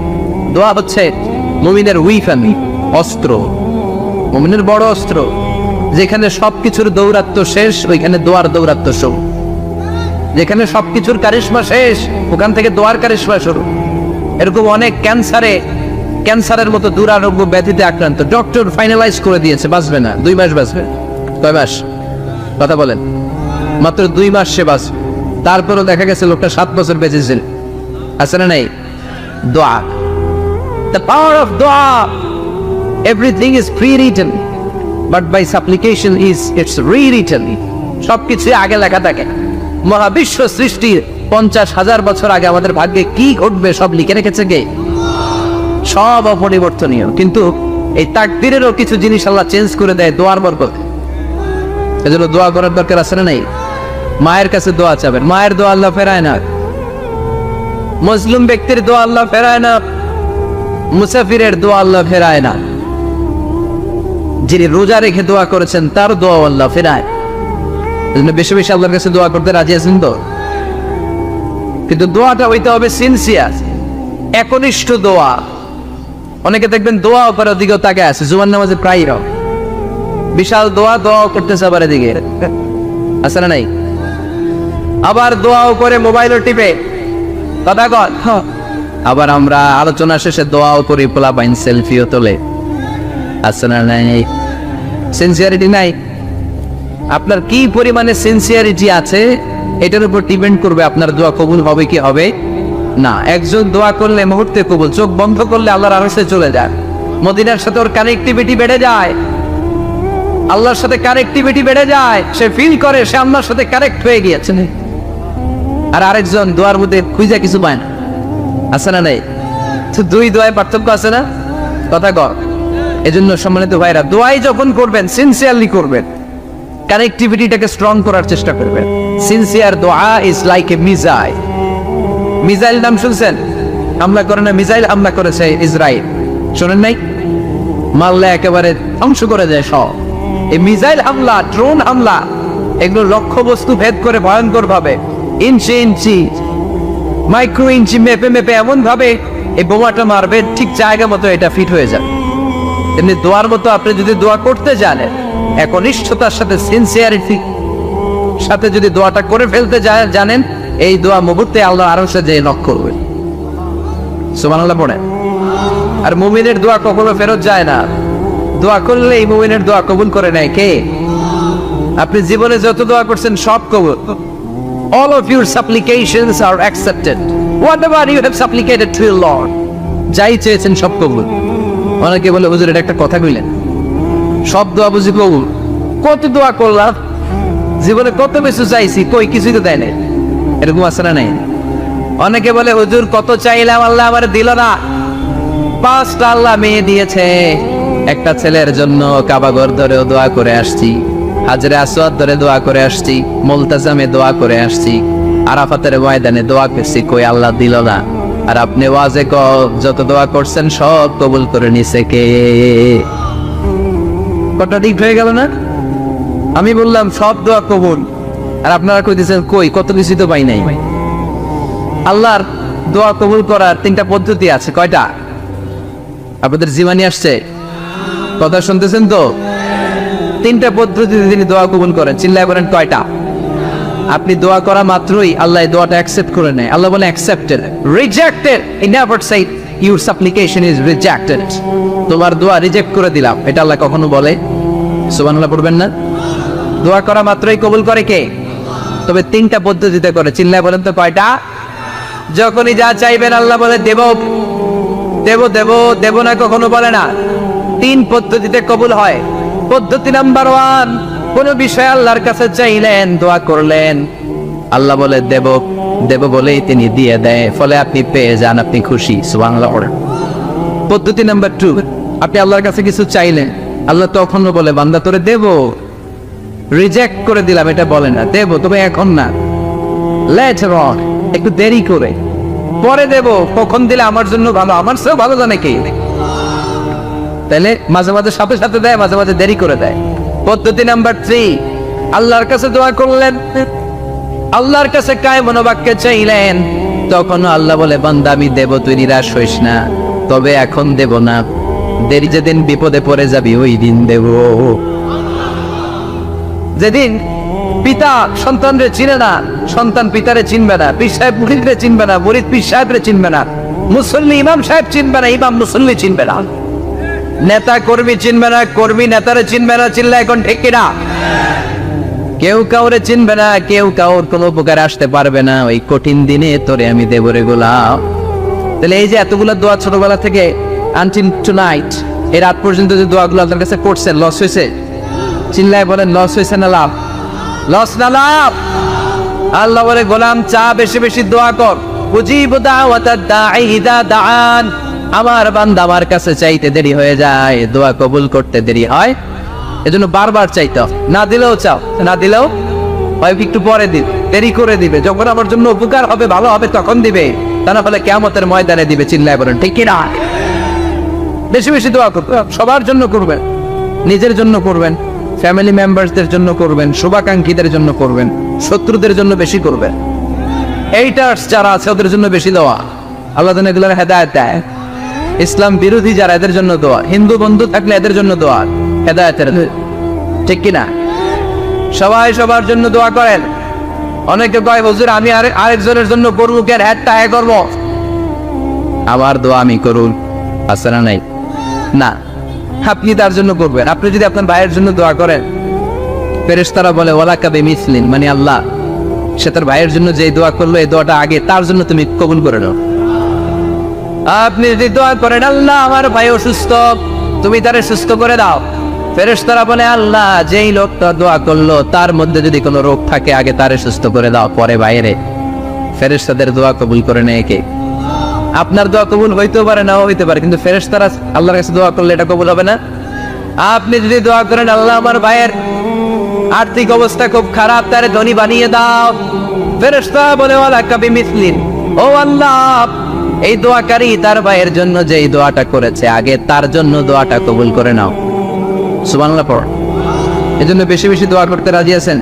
দোয়া হচ্ছে মুমিনের উইফান, অস্ত্র, মুমিনের বড় অস্ত্র। যেখানে সবকিছুর দৌরাত্ম্য শেষ, ওইখানে দোয়ার দৌরাত্ম্য শুরু। যেখানে সবকিছুর কারিশমা শেষ, ওখান থেকে দোয়ার কারিশমা শুরু। এরকম অনেক ক্যান্সারের মতো দুরারোগ্য ব্যাধিতে আক্রান্ত, ডক্টর ফাইনালাইজ করে দিয়েছে বাঁচবে না, 2 মাস বাঁচবে। কয় মাস? কথা বলেন। মাত্র 2 মাস সে বাঁচবে। তারপরও দেখা গেছে লোকটা 7 বছর বেঁচেছিল। আছে না নাই? দোয়া, the power of দোয়া। Everything is pre-written, but by supplication it's rewritten. সবকিছু আগে লেখা থাকে। মহাবিশ্ব সৃষ্টির 50,000 বছর আগে আমাদের ভাগ্যে কি ঘটবে সব লিখে রেখেছে কে? সব অপরিবর্তনীয়। কিন্তু এই তাকদীরেরও কিছু জিনিস আল্লাহ চেঞ্জ করে দেয় দোয়ার বরকতে। এজন্য দোয়া করার দরকার আছে না নাই? মায়ের কাছে দোয়া চাবেন, মায়ের দোয়া আল্লাহ ফেরায় না। মুসলিম ব্যক্তির দোয়া আল্লাহ ফেরায় না, মুসাফিরের দোয়া আল্লাহ ফেরায় না। যিনি রোজা রেখে দোয়া করেছেন তার দোয়া আল্লাহ ফেরায়। এজন্য বেশি বেশি আল্লাহর কাছে দোয়া করতে রাজি আছেন তো? কিন্তু দোয়াটা হইতে হবে সিনসিয়ার, একনিষ্ঠ দোয়া। অনেকে দেখবেন দোয়া করে ওদিকেও তাকে আছে, জুমার নামাজে প্রায় বিশাল দোয়া করতেছে, আবার এদিকে আছে না নাই? আবার দোয়াও করে মোবাইলও টিপে কথা কর। আবার আমরা আলোচনা শেষে দোয়াও করি, পোলা পাইন সেলফিও তোলে। আছে না নাই? সিনসিয়ারিটি নাই। আপনার কি পরিমাণে সিনসিয়ারিটি আছে এটার উপর ডিপেন্ড করবে আপনার দোয়া কবুল হবে কি হবে না। একজন দোয়া করলে মুহূর্তে কবুল, চোখ বন্ধ করলে আল্লাহর আরশে চলে যায়। মদিনার সাথে ওর কানেক্টিভিটি বেড়ে যায়, আল্লাহর সাথে কানেক্টিভিটি বেড়ে যায়। সে ফিল করে সে আল্লাহর সাথে কানেক্ট হয়ে গিয়েছে। আর আরেকজন দোয়ার মধ্যে খুঁজে কিছু পায় না। আছে না নাই? তো 2 দোয়ায় পার্থক্য আছে না? কথা কর। এজন্য সম্মানিত ভাইরা, দোয়াই যখন করবেন সিনসিয়ারলি করবেন, কানেক্টিভিটিটাকে স্ট্রং করার চেষ্টা করবেন। সিনসিয়ার দোয়া is like a missile. Missile নাম শুনছেন? হামলা করে না, মিসাইল হামলা করেছে ইসরায়েল, শোনেন নাই? মারলে একেবারে ধ্বংস করে দেয় সব। এই মিসাইল হামলা, ড্রোন হামলা, এগুলো লক্ষ্য বস্তু ভেদ করে ভয়ঙ্কর ভাবে, ইঞ্চি ইঞ্চি, মাইক্রো ইঞ্চি মেপে মেপে এমন ভাবে এই বোমাটা মারবে, ঠিক জায়গা মতো এটা ফিট হয়ে যাবে। এমনি দোয়ার মতো আপনি যদি দোয়া করতে জানেন, একনিষ্ঠতার সাথে সিনসিয়ারিটি সাথে যদি দোয়াটা করে ফেলতে জানেন, এই দোয়া মুহূর্তে আল্লাহ আরশে যে নক করবে। সুবহানাল্লাহ পড়েন। আর মুমিনের দোয়া কখনো ফেরত যায় না। দোয়া করলে এই মুমিনের দোয়া কবুল করে নেয় কে? আপনি জীবনে যত দোয়া করছেন সব কবুল। All of your supplications are accepted. Whatever you have supplicated to your Lord, যাই চেয়েছেন সব কবুল। অনেকে বলে হুজুর এটা একটা কথা কইলেন, সব দোয়া বুঝি কবুল? কত দোয়া করলাম, জীবনে কত কিছু চাইছি, কই কিছুই তো দেয় নাই। এরকম আছে না নাই? অনেকে বলে হুজুর কত চাইলাম আল্লাহ আমার দিল না। 5টা আল্লাহ মেয়ে দিয়েছে। একটা ছেলের জন্য কাবাঘর ধরেও দোয়া করে আসছি, হাজরে আসওয়াদ ধরে দোয়া করে আসছি, মুলতাজামে দোয়া করে আসছি, আরাফাতের ময়দানে দোয়া করছি, কই আল্লাহ দিল না। আর আপনি ওয়াজে যত দোয়া করছেন সব কবুল করে নিছে কে? কটা দিক হয়ে গেল না? আমি বললাম সব দোয়া কবুল, আর আপনারা কইতেছেন কই, কত কিছু তো পাই নাই। আল্লাহর দোয়া কবুল করার 3টা পদ্ধতি আছে। কয়টা? আপনাদের জীবনে আসছে? কথা শুনতেছেন তো? 3টা পদ্ধতিতে তিনি দোয়া কবুল করেন। চিল্লায় বলেন কয়টা? আপনি দোয়া করা মাত্রই আল্লাহ এই দোয়াটা অ্যাকসেপ্ট করে নেয়। আল্লাহ বলে accepted, rejected he never shed your সাপ্লিকেশন is rejected. তোমার দোয়া রিজেক্ট করে দিলাম, এটা আল্লাহ কখনো বলে? সুবহানাল্লাহ পড়বেন না? দোয়া করা মাত্রই কবুল করে কে? তবে 3টা পদ্ধতিতে করে। চিল্লায় বলেন তো কয়টা? যখনই যা চাইবেন আল্লাহ বলে দেব দেব দেব দেব না, কখনো বলে না। 3 পদ্ধতিতে কবুল হয়। পদ্ধতি নাম্বার 1, কোন বিষয় আল্লাহর কাছে চাইলেন, দোয়া করলেন, আল্লাহ বলে দেব দেব বলেই তিনি দিয়ে দেয়, ফলে আপনি পেয়ে যান, আপনি খুশি। সুবহানাল্লাহ। পদ্ধতি নাম্বার 2, আপনি আল্লাহর কাছে কিছু চাইলেন, আল্লাহ তখনও বলে বান্দা তোরে দেব, রিজেক্ট করে দিলাম এটা বলে না, দেব তবে এখন না, লেটার অন, একটু দেরি করে, পরে দেব, কখন দিলে আমার জন্য ভালো, আমার চেয়েও ভালো জানে কে। তাহলে মাঝে মাঝে সাথে সাথে দেয়, মাঝে মাঝে দেরি করে দেয়। পদ্ধতি নাম্বার 3, আল্লাহর কাছে দোয়া করলেন, আল্লাহর কাছে কায় মনোবাক্যে চাইলেন, তখন আল্লাহ বলে বান্দা আমি দেব, তুই নিরাশ হইস না, তবে এখন দেব না, দেরি যেদিন বিপদে পড়ে যাবি ওই দিন দেব। যেদিন পিতা সন্তানরে চিনে না, সন্তান পিতারে চিনবে না, পীর সাহেব মুরিদরে চিনবে না, মুরিদ পীর সাহেবরে চিনবে না, মুসল্লি ইমাম সাহেব চিনবে না, ইমাম মুসল্লি চিনবে না, নেতা কর্মী চিনবে না, কর্মী নেতারে চিনবে না। চিল্লা এখন ঠিক কিনা? কেউ কাউরে চিনবে না, কেউ কাউর কোনো উপকার আসতে পারবে না, ওই কঠিন দিনে তোরে আমি দেব রে গোলাম। তাহলে এই যে এতগুলো দোয়া ছোটবেলা থেকে আনটিল টুনাইট, এই রাত পর্যন্ত যে দোয়াগুলো আপনার কাছে করছেন, লস হয়েছে? চিল্লায় বলেন লস হয়েছে না লাভ? লস না লাভ? আল্লাহ বলে গোলাম চা বেশি বেশি দোয়া কর, উজিবু দাওয়াতাদ দাঈ ইযা দাআন। আমার বান্দা আমার কাছে চাইতে দেরি হয়ে যায়, দোয়া কবুল করতে দেরি হয়, এজন্য বারবার চাইতে হয়। না দিলেও চাও, না দিলেও হয় একটু পরে দিবে, দেরি করে দিবে, যখন আমার জন্য উপকার হবে, ভালো হবে তখন দিবে, তা না হলে কিয়ামতের ময়দানে দিবে। চিল্লায় বলেন ঠিক কি না? বেশি বেশি দোয়া করবেন, সবার জন্য করবেন, নিজের জন্য করবেন, ফ্যামিলি মেম্বারসদের জন্য করবেন, শুভাকাঙ্ক্ষীদের জন্য করবেন, শত্রুদের জন্য বেশি করবেন, এইটার্স যারা আছে ওদের জন্য বেশি দোয়া। আল্লাহ যেন এগুলোর হেদায়েত দেয়। ইসলাম বিরোধী যারা, এদের জন্য দোয়া। হিন্দু বন্ধু থাকলে এদের জন্য দোয়া, হেদায়েতের, ঠিক কিনা? সবাই সবার জন্য দোয়া করেন। অনেকে কয় হুজুর আমি আরেকজনের জন্য করবো কেন, হ্যাটটা হ্যাঁ করবো, আমার দোয়া আমি করুন, আছে না নাই? না, আপনি তার জন্য করবেন। আপনি যদি আপনার ভাইয়ের জন্য দোয়া করেন, ফেরেশতারা বলে ওয়ালাকা বিমিসলিন, মানে আল্লাহ সে তার ভাইয়ের জন্য যে দোয়া করলো, এই দোয়াটা আগে তার জন্য তুমি কবুল করে নাও। আপনি যদি দোয়া করেন আল্লাহ আমার ভাই অসুস্থ, তুমি তারে সুস্থ করে দাও, ফেরেশতারা বলে আল্লাহ যেই লোকটা দোয়া করলো তার মধ্যে যদি কোনো রোগ থাকে আগে তারে সুস্থ করে দাও, পরে বাইরে। ফেরেশতাদের দোয়া কবুল করে নেয় কে? আপনার দোয়া কবুল হইতেও পারে, নাও হইতে পারে, কিন্তু ফেরেশতারা আল্লাহর কাছে দোয়া করলে এটা কবুল হবে না। আপনি যদি দোয়া করেন আল্লাহ আমার ভাইয়ের আর্থিক অবস্থা খুব খারাপ, তারে ধনী বানিয়ে দাও, ফেরেশতা বলে ওয়ালাকা বিমিসলিন, ও আল্লাহ এই দোয়াকারী তার ভাইয়ের জন্য যেই দোয়াটা করেছে আগে তার জন্য দোয়াটা কবুল করে নাও। সুবহানাল্লাহ পড়। এজন্য বেশি বেশি দোয়া করতে রাজি আছেন?